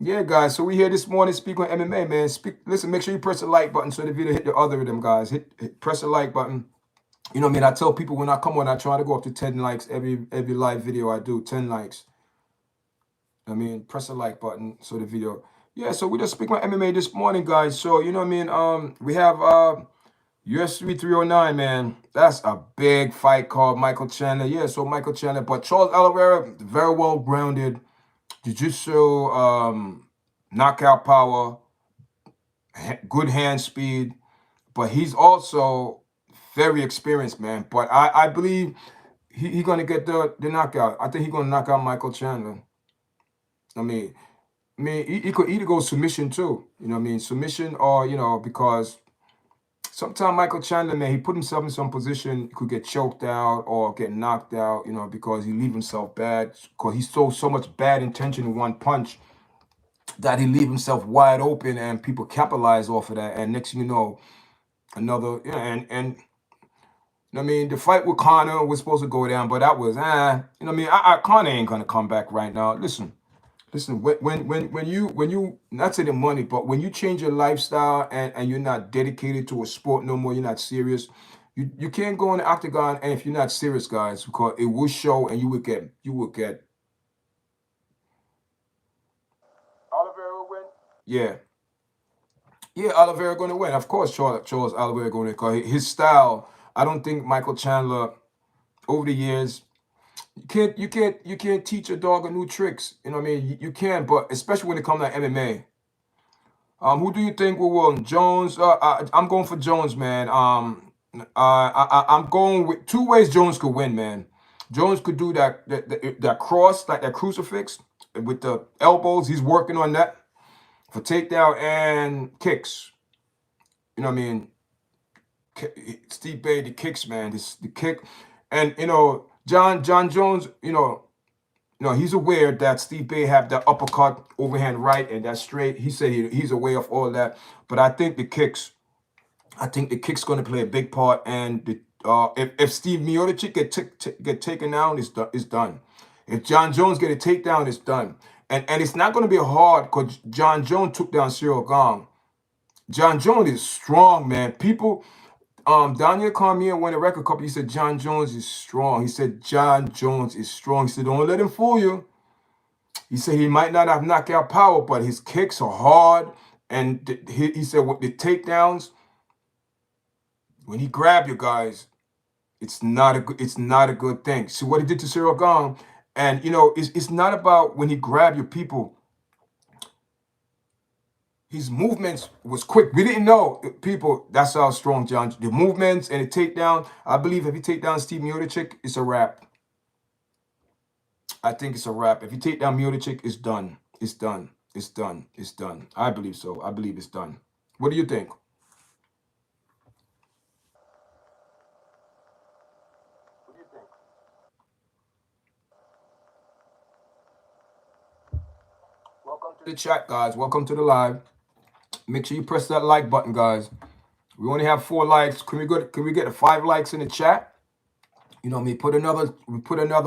A: Yeah, guys. So we here this morning speaking on MMA, man. Listen, make sure you press the like button so the video hit the other of them, guys. Press the like button. You know what I mean? I tell people when I come on, I try to go up to 10 likes every live video I do. 10 likes. I mean, press the like button so the video. Yeah, so we just speaking about MMA this morning, guys. So you know what I mean? We have UFC309, man. That's a big fight called Michael Chandler. Yeah, so Michael Chandler, but Charles Oliveira, very well grounded, jiu-jitsu, knockout power, good hand speed, but he's also very experienced, man. But I believe he's gonna get the knockout. I think he's gonna knock out Michael Chandler. I mean, he could either go submission too. You know what I mean? Submission or, because sometimes Michael Chandler, man, he put himself in some position, he could get choked out or get knocked out, you know, because he leave himself bad, because he saw so much bad intention in one punch that he leave himself wide open, and people capitalize off of that. And next thing you know, another, you know, and I mean, the fight with Conor was supposed to go down, but that was, you know what I mean? Conor ain't gonna come back right now. Listen. When you not to the money, but when you change your lifestyle and you're not dedicated to a sport no more, you're not serious. You can't go in the octagon, and if you're not serious, guys, because it will show, and you will get. Oliveira will win. Yeah, yeah, Oliveira going to win. Of course, Charles Oliveira going to, because his style. I don't think Michael Chandler over the years. You can't teach a dog a new tricks. You know what I mean? You can, but especially when it comes to MMA. Who do you think will win? Jones? I'm going for Jones, man. I'm going with two ways Jones could win, man. Jones could do that cross, like that crucifix with the elbows. He's working on that for takedown and kicks. You know what I mean? Steve Bay, the kicks, man. The kick, and John Jones. He's aware that Steve Bay have that uppercut, overhand right, and that straight. He said he's aware of all that. But I think the kick's going to play a big part. And if Steve Miocic get taken down, it's done. If John Jones get a takedown, it's done. And it's not going to be hard because John Jones took down Cyril Gong. John Jones is strong, man. People, Daniel Cormier won a record couple. He said John Jones is strong. He said John Jones is strong. He said don't let him fool you. He said he might not have knockout power, but his kicks are hard. And he said with the takedowns, when he grab you guys, it's not a good thing. See what he did to Cyril Gong, and it's not about when he grab your people. His movements was quick. We didn't know, people. That's how strong John. The movements and the takedown. I believe if you take down Steve Miocic, it's a wrap. I think it's a wrap. If you take down Miocic, it's done. It's done. It's done. It's done. I believe so. I believe it's done. What do you think? What do you think? Welcome to the chat, guys. Welcome to the live. Make sure you press that like button, guys. We only have 4 likes. Can we get 5 likes in the chat? You know what I mean? Put another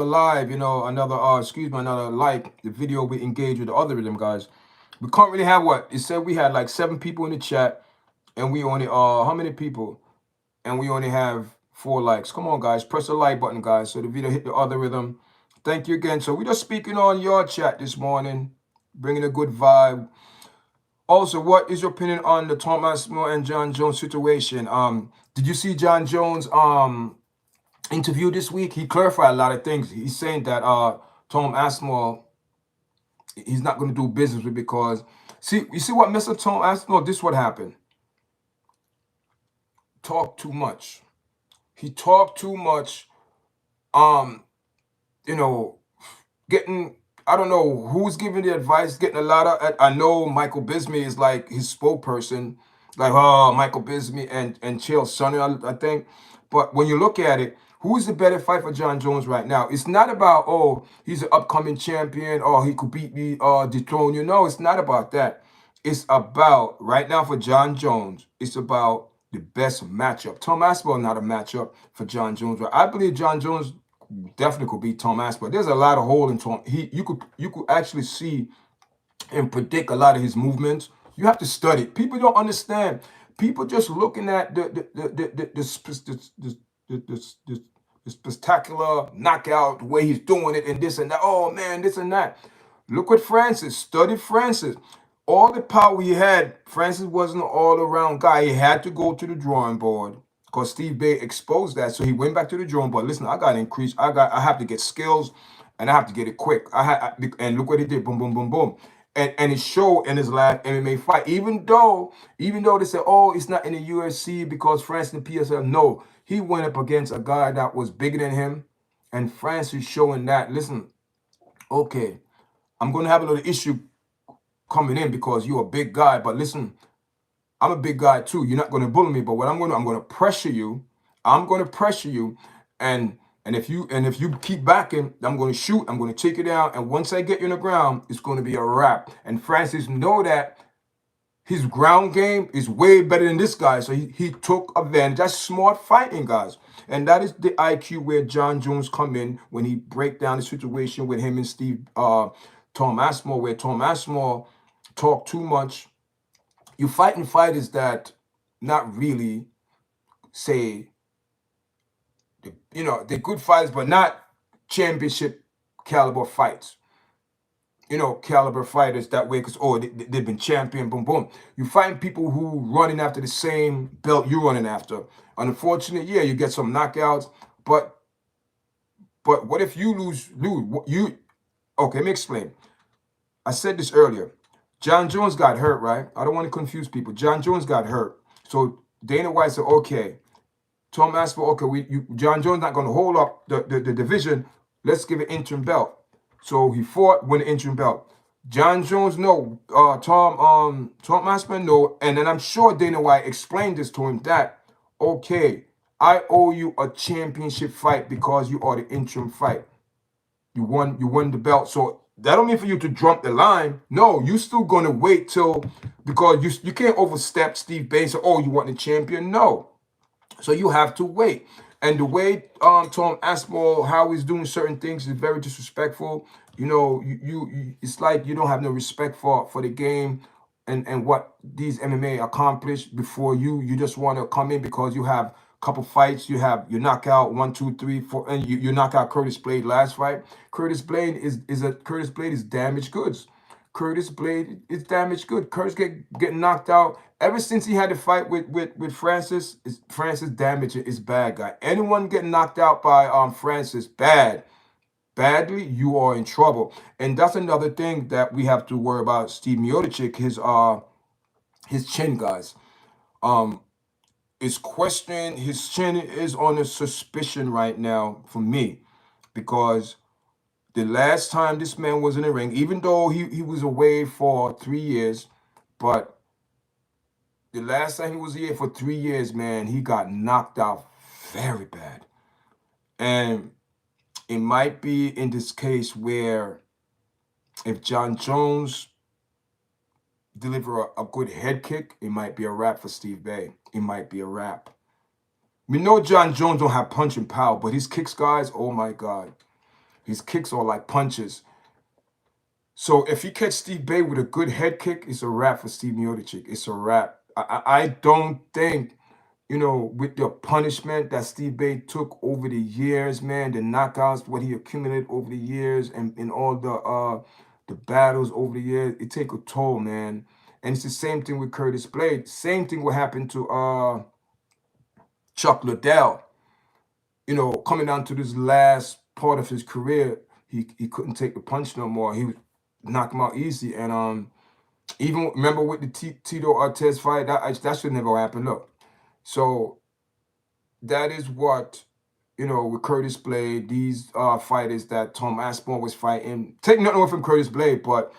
A: live, another like. The video we engage with the other of them, guys. We currently have what? It said we had like 7 people in the chat, and we only how many people? And we only have 4 likes. Come on, guys. Press the like button, guys, so the video hit the other rhythm. Thank you again. So we're just speaking on your chat this morning, bringing a good vibe. Also, what is your opinion on the Tom Aspinall and John Jones situation? Did you see John Jones interview this week? He clarified a lot of things. He's saying that Tom Aspinall, he's not going to do business with, because you see what messed up Tom Aspinall? This is what happened. Talk too much. He talked too much. Getting, I don't know who's giving the advice, getting a lot of, I know Michael Bisbee is like his spokesperson, like, Michael Bisbee and Chael Sonnen, I think. But when you look at it, who's the better fight for John Jones right now? It's not about, he's an upcoming champion, or he could beat me, dethrone you. No, it's not about that. It's about, right now for John Jones, it's about the best matchup. Tom Aspinall not a matchup for John Jones. Right? I believe John Jones definitely could beat Tom Aspinall. There's a lot of hole in Tom. You could actually see and predict a lot of his movements. You have to study. People don't understand. People just looking at the spectacular knockout, the way he's doing it, and this and that. Oh man, this and that. Look what Francis studied. Francis, all the power he had, Francis wasn't an all-around guy. He had to go to the drawing board, because Steve Bay exposed that. So he went back to the drawing board. Listen, I got to increase. I have to get skills, and I have to get it quick. And look what he did. Boom, boom, boom, boom. And it showed in his last MMA fight. Even though they said, it's not in the UFC because Francis and PSL. No, he went up against a guy that was bigger than him, and Francis showing that. Listen, okay, I'm going to have a little issue coming in because you're a big guy, but listen, I'm a big guy too. You're not going to bully me, but what I'm going to pressure you. I'm going to pressure you, and if you keep backing, I'm going to shoot. I'm going to take you down, and once I get you on the ground, it's going to be a wrap. And Francis know that his ground game is way better than this guy, so he took advantage. That's smart fighting, guys, and that is the IQ where John Jones come in when he break down the situation with him and Tom Aspinall, where Tom Aspinall talk too much. You fighting fighters that not really say, they're good fighters, but not championship caliber fights. Caliber fighters that way because, they've been champion, boom, boom. You find people who running after the same belt you're running after. Unfortunately, yeah, you get some knockouts, but what if you lose? Okay, let me explain. I said this earlier. John Jones got hurt, right? I don't want to confuse people. John Jones got hurt. So Dana White said, okay, Tom Aspinall, okay, John Jones not going to hold up the division. Let's give an interim belt. So he fought, win the interim belt. John Jones, no. Tom Aspinall, no. And then I'm sure Dana White explained this to him that, okay, I owe you a championship fight because you are the interim fight. You won the belt. So that don't mean for you to jump the line. No, you still gonna wait till, because you can't overstep Steve Bain. So, you want the champion? No. So you have to wait. And the way Tom Aspinall, how he's doing certain things is very disrespectful. It's like you don't have no respect for the game and what these MMA accomplished before you. You just want to come in because you have a couple fights. You knock out 1, 2, 3, 4, and you knock out Curtis Blade last fight. Curtis Blade is damaged goods. Curtis Blade is damaged good. Curtis getting knocked out ever since he had to fight with Francis. Francis damage is bad, guy. Anyone getting knocked out by Francis badly, you are in trouble. And that's another thing that we have to worry about. Steve Miocic, his chin, guys, is questioning. His chin is on a suspicion right now for me, because the last time this man was in the ring, even though he was away for 3 years, but the last time he was here for 3 years, man, he got knocked out very bad. And it might be in this case where if John Jones deliver a good head kick, it might be a wrap for Steve Bay. It might be a wrap. We know John Jones don't have punching power, but his kicks, guys, oh my God. His kicks are like punches. So if you catch Steve Bay with a good head kick, it's a wrap for Steve Miocic. It's a wrap. I don't think, with the punishment that Steve Bay took over the years, man, the knockouts, what he accumulated over the years, and in all the battles over the years, it take a toll, man. And it's the same thing with Curtis Blade. Same thing will happen to Chuck Liddell. Coming down to this last part of his career, he couldn't take the punch no more. He would knock him out easy. And even remember with the Tito Ortiz fight, that should never happen. Look, so that is what, with Curtis Blade, these fighters that Tom Aspinall was fighting. Take nothing away from Curtis Blade, but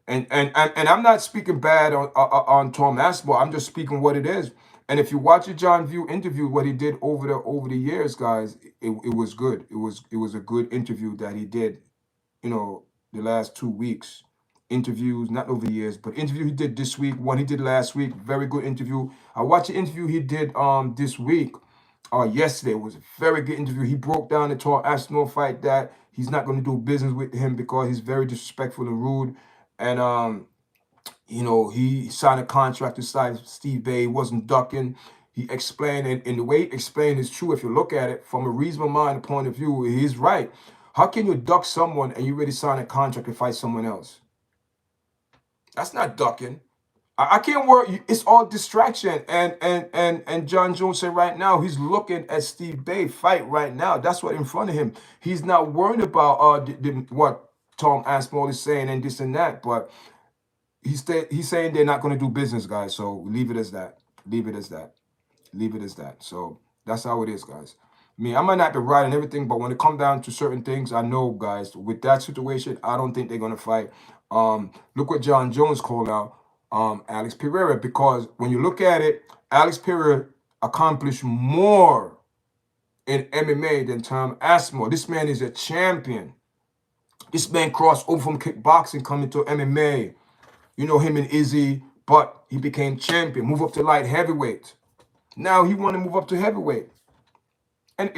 A: and I'm not speaking bad on Tom Aspinall. I'm just speaking what it is. And if you watch a John View interview, what he did over the years, guys, it was good. It was a good interview that he did, the last 2 weeks. Interviews, not over the years, but interview he did this week, one he did last week, very good interview. I watched the interview he did this week, yesterday. It was a very good interview. He broke down the Tom Aspinall fight, that he's not going to do business with him because he's very disrespectful and rude. And he signed a contract to Steve Bay. He wasn't ducking. He explained, and the way he explained is true. If you look at it from a reasonable mind point of view, he's right. How can you duck someone and you already sign a contract to fight someone else? That's not ducking. I can't worry. It's all distraction. And John Jones said right now he's looking at Steve Bay fight right now. That's what in front of him. He's not worried about what Tom Aspinall is saying and this and that. But he's saying they're not going to do business, guys. So leave it as that. Leave it as that. Leave it as that. So that's how it is, guys. I might not be right and everything, but when it comes down to certain things, I know, guys, with that situation, I don't think they're going to fight. Look what John Jones called out. Alex Pereira, because when you look at it, Alex Pereira accomplished more in MMA than Tom Aspinall. This man is a champion. This man crossed over from kickboxing coming to MMA. You know him and Izzy, but he became champion, move up to light heavyweight. Now he want to move up to heavyweight. And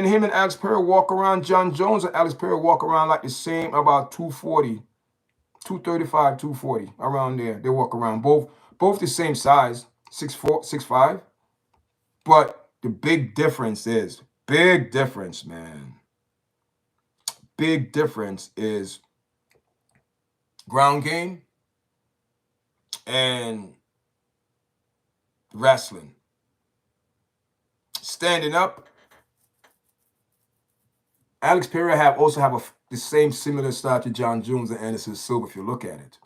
A: him and Alex Pereira walk around, John Jones and Alex Pereira walk around like the same, about 240, 235, 240, around there. They walk around. Both the same size, 6'4", 6'5". But the big difference, man. Big difference is ground game and wrestling. Standing up, Alex Pereira also have the same similar style to John Jones and Anderson Silva if you look at it.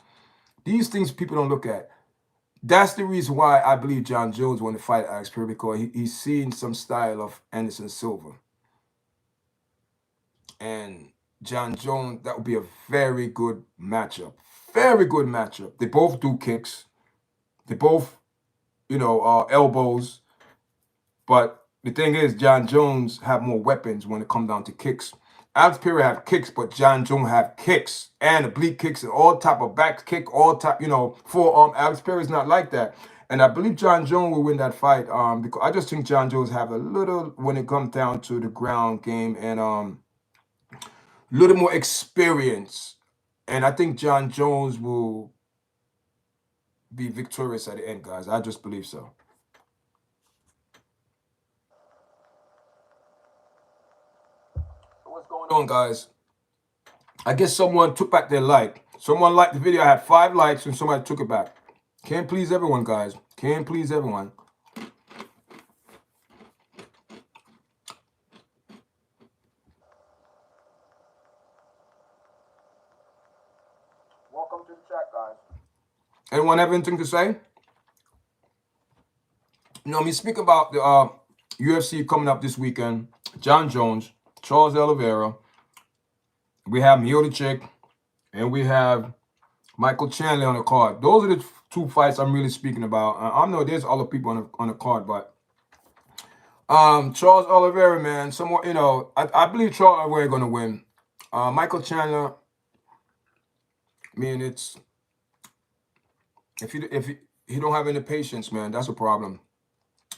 A: These things people don't look at. That's the reason why I believe John Jones wanted to fight Alex Pereira, because he's seen some style of Anderson Silva. And John Jones, that would be a very good matchup. Very good matchup. They both do kicks. They both, elbows. But the thing is, John Jones have more weapons when it comes down to kicks. Alex Pereira have kicks, but John Jones have kicks and oblique kicks and all type of back kick, all type, forearm. Alex Pereira is not like that. And I believe John Jones will win that fight because I just think John Jones have a little, when it comes down to the ground game, and a little more experience. And I think John Jones will be victorious at the end, guys. I just believe so. What's going on, guys? I guess someone took back their like. Someone liked the video. I had 5 likes and somebody took it back. Can't please everyone, guys. Can't please everyone. Welcome to the chat, guys. Anyone have anything to say? Speak about the UFC coming up this weekend. John Jones, Charles Oliveira. We have Miocic, and we have Michael Chandler on the card. Those are the 2 fights I'm really speaking about. I know there's other people on the card, but Charles Oliveira, man, somewhat, I believe Charles Oliveira going to win. Michael Chandler, I mean, it's if you don't have any patience, man, that's a problem.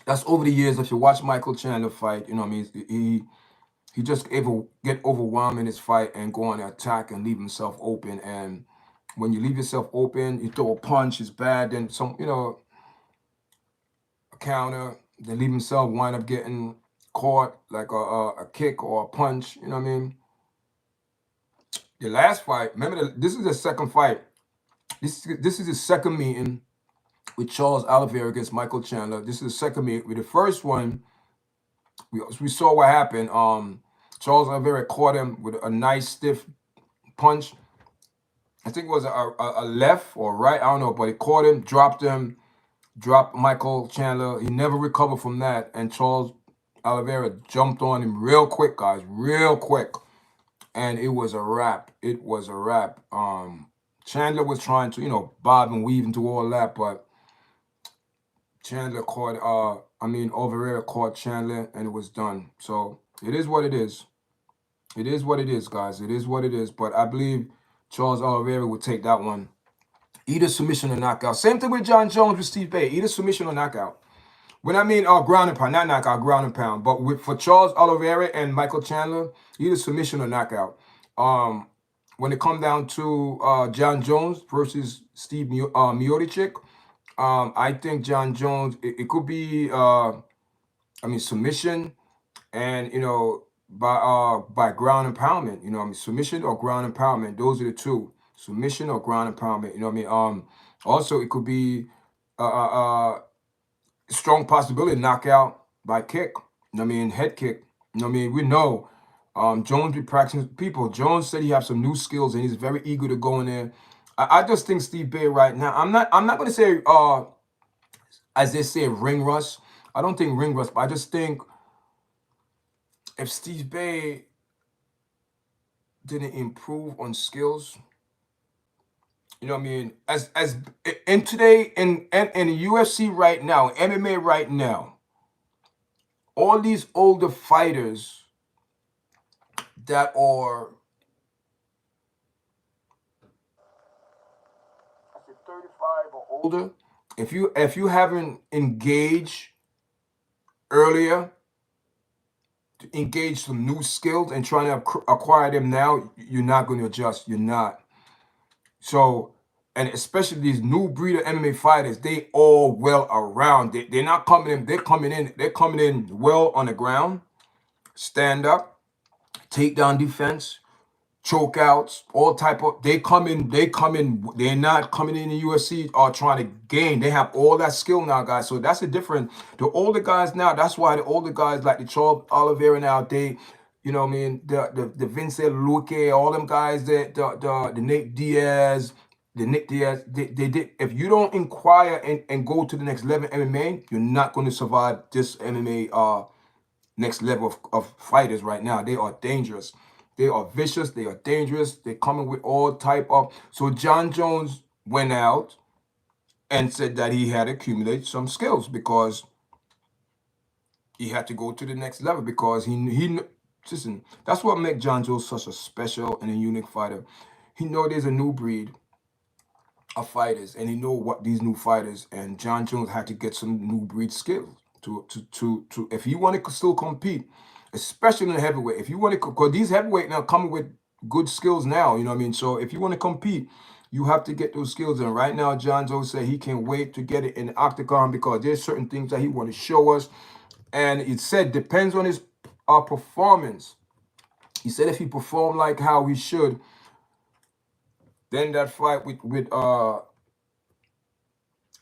A: That's over the years. If you watch Michael Chandler fight, he just get overwhelmed in his fight and go on an attack and leave himself open. And when you leave yourself open, you throw a punch, it's bad. Then a counter, then leave himself, wind up getting caught like a kick or a punch. You know what I mean? The last fight, remember, this is the second fight. This is the second meeting with Charles Oliveira against Michael Chandler. This is the second meeting. With the first one, we saw what happened. Charles Oliveira caught him with a nice stiff punch. I think it was a left or right, I don't know, but he caught him, dropped Michael Chandler. He never recovered from that, and Charles Oliveira jumped on him real quick, guys, real quick, and it was a wrap. It was a wrap. Chandler was trying to, bob and weave into all that, but Chandler caught, Oliveira caught Chandler, and it was done. So it is what it is. It is what it is, guys. It is what it is. But I believe Charles Oliveira would take that one. Either submission or knockout. Same thing with John Jones with Steve Bay. Either submission or knockout. When I mean ground and pound, not knockout, ground and pound. But for Charles Oliveira and Michael Chandler, either submission or knockout. When it comes down to John Jones versus Steve Miocic, I think John Jones, it could be, submission and, by ground and empowerment, submission or ground empowerment. Those are the 2. Submission or ground empowerment. Also, it could be strong possibility knockout by kick. Head kick. We know Jones be practicing people. Jones said he has some new skills and he's very eager to go in there. I just think Steve Bay right now, I'm not going to say, as they say, ring rust. I don't think ring rust, but I just think if Steve Bay didn't improve on skills, You know what I mean? As in today in the UFC right now, MMA right now, all these older fighters that are, I said 35 or older, if you haven't engaged earlier, to engage some new skills and trying to acquire them now, you're not going to adjust. You're not. So, and especially these new breed of MMA fighters, they all well around. They're not coming in. They're coming in well on the ground, stand up, takedown defense, choke outs, all type of. They're not coming in the UFC or trying to gain. They have all that skill now, guys. So that's the difference. The older guys now. That's why the older guys like the Charles Oliveira now. They, you know what I mean, the Vincent Luque, all them guys, the Nate Diaz, they did. If you don't inquire and go to the next level in MMA, you're not going to survive this MMA next level of fighters right now. They are dangerous. They are vicious. They are dangerous. They're coming with all type of. So John Jones went out and said that he had accumulated some skills because he had to go to the next level because he listen. That's what makes John Jones such a special and a unique fighter. He know there's a new breed of fighters, and he know what these new fighters. And John Jones had to get some new breed skills to if you want to still compete, especially in the heavyweight. If you want to, because these heavyweight now coming with good skills now, you know what I mean. So if you want to compete, you have to get those skills. And right now, John Jones said he can't wait to get it in the octagon because there's certain things that he want to show us. And it said depends on his performance. He said if he perform like how he should, then that fight with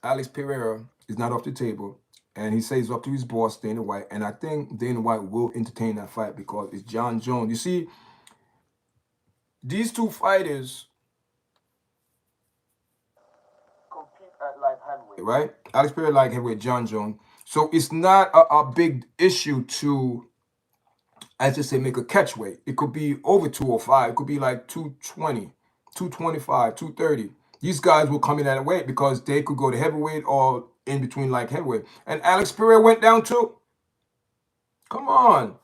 A: Alex Pereira is not off the table. And he says up to his boss, Dana White. And I think Dana White will entertain that fight because it's John Jones. You see, these two fighters compete at light heavyweight, right? Alex Pereira light heavyweight, John Jones. So it's not a big issue to, I just say, make a catch weight. It could be over 205. It could be like 220, 225, 230. These guys will come in at a weight because they could go to heavyweight or in between like heavyweight. And Alex Pereira went down too. Come on.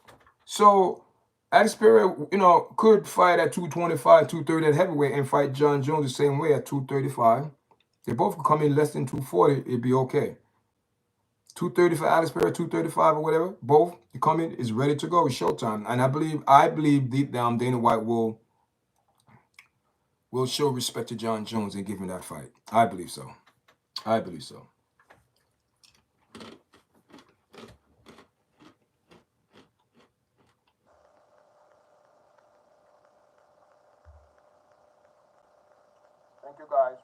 A: So Alex Pereira, you know, could fight at 225, 230 at heavyweight and fight John Jones the same way at 235. They both could come in less than 240. It'd be okay. 230 for Alex Pereira, 235 or whatever. Both you come in is ready to go. It's showtime. And I believe deep down Dana White will show respect to John Jones and give him that fight. I believe so. I believe so. Thank you, guys.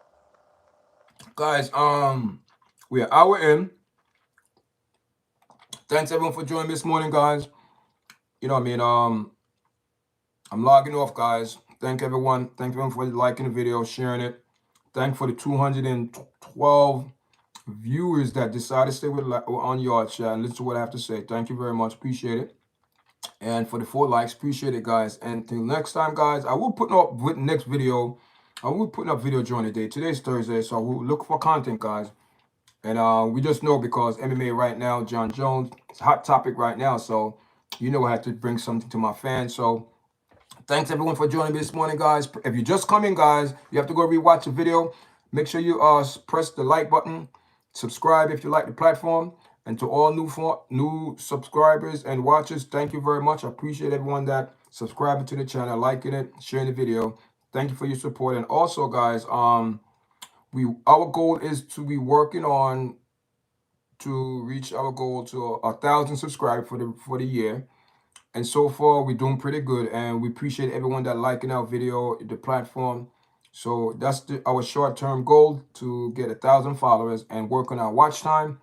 A: Guys, we are hour in. Thanks everyone for joining this morning, guys. You know what I mean? I'm logging off, guys. Thank everyone. Thank everyone for liking the video, sharing it. Thank for the 212 viewers that decided to stay on YARDCHAT and listen to what I have to say. Thank you very much. Appreciate it. And for the 4 likes, appreciate it, guys. And till next time, guys, I will put up with next video. I will put up video during the day. Today's Thursday, so I will look for content, guys. And we just know because MMA right now, John Jones, it's a hot topic right now. So, you know, I have to bring something to my fans. So, thanks everyone for joining me this morning, guys. If you just come in, guys, you have to go rewatch the video. Make sure you press the like button, subscribe if you like the platform, and to all new subscribers and watchers, thank you very much. I appreciate everyone that subscribing to the channel, liking it, sharing the video. Thank you for your support. And also, guys, our goal is to be working on to reach our goal to 1,000 subscribers for the year. And so far, we're doing pretty good. And we appreciate everyone that liking our video, the platform. So that's our short-term goal, to get 1,000 followers and work on our watch time.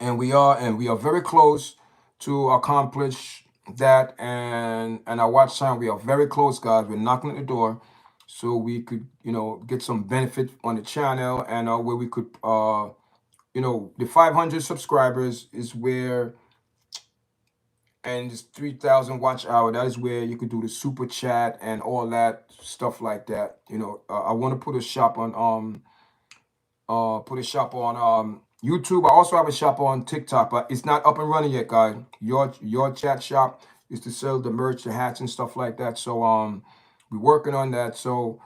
A: And we are very close to accomplish that. And our watch time, we are very close, guys. We're knocking at the door. So we could, you know, get some benefit on the channel, and where we could, you know, the 500 subscribers is where and it's 3,000 watch hour. That is where you could do the super chat and all that stuff like that. You know, I want to put a shop on YouTube. I also have a shop on TikTok, but it's not up and running yet, guys. Your chat shop is to sell the merch, the hats and stuff like that. So we're working on that. So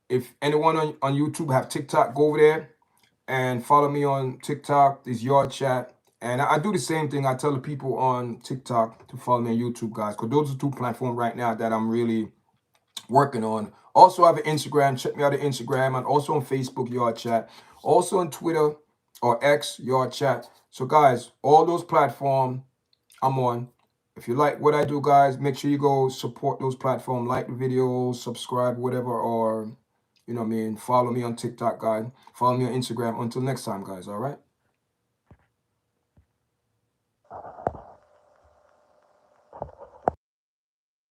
A: if anyone on YouTube have TikTok, go over there and follow me on TikTok. Is YARDCHAT. And I do the same thing. I tell the people on TikTok to follow me on YouTube, guys, because those are two platforms right now that I'm really working on. Also, I have an Instagram. Check me out on Instagram, and also on Facebook, YARDCHAT. Also on Twitter or X, YARDCHAT. So, guys, all those platforms I'm on. If you like what I do, guys, make sure you go support those platforms, like the videos, subscribe, whatever, or you know what I mean, follow me on TikTok, guys. Follow me on Instagram. Until next time, guys. All right.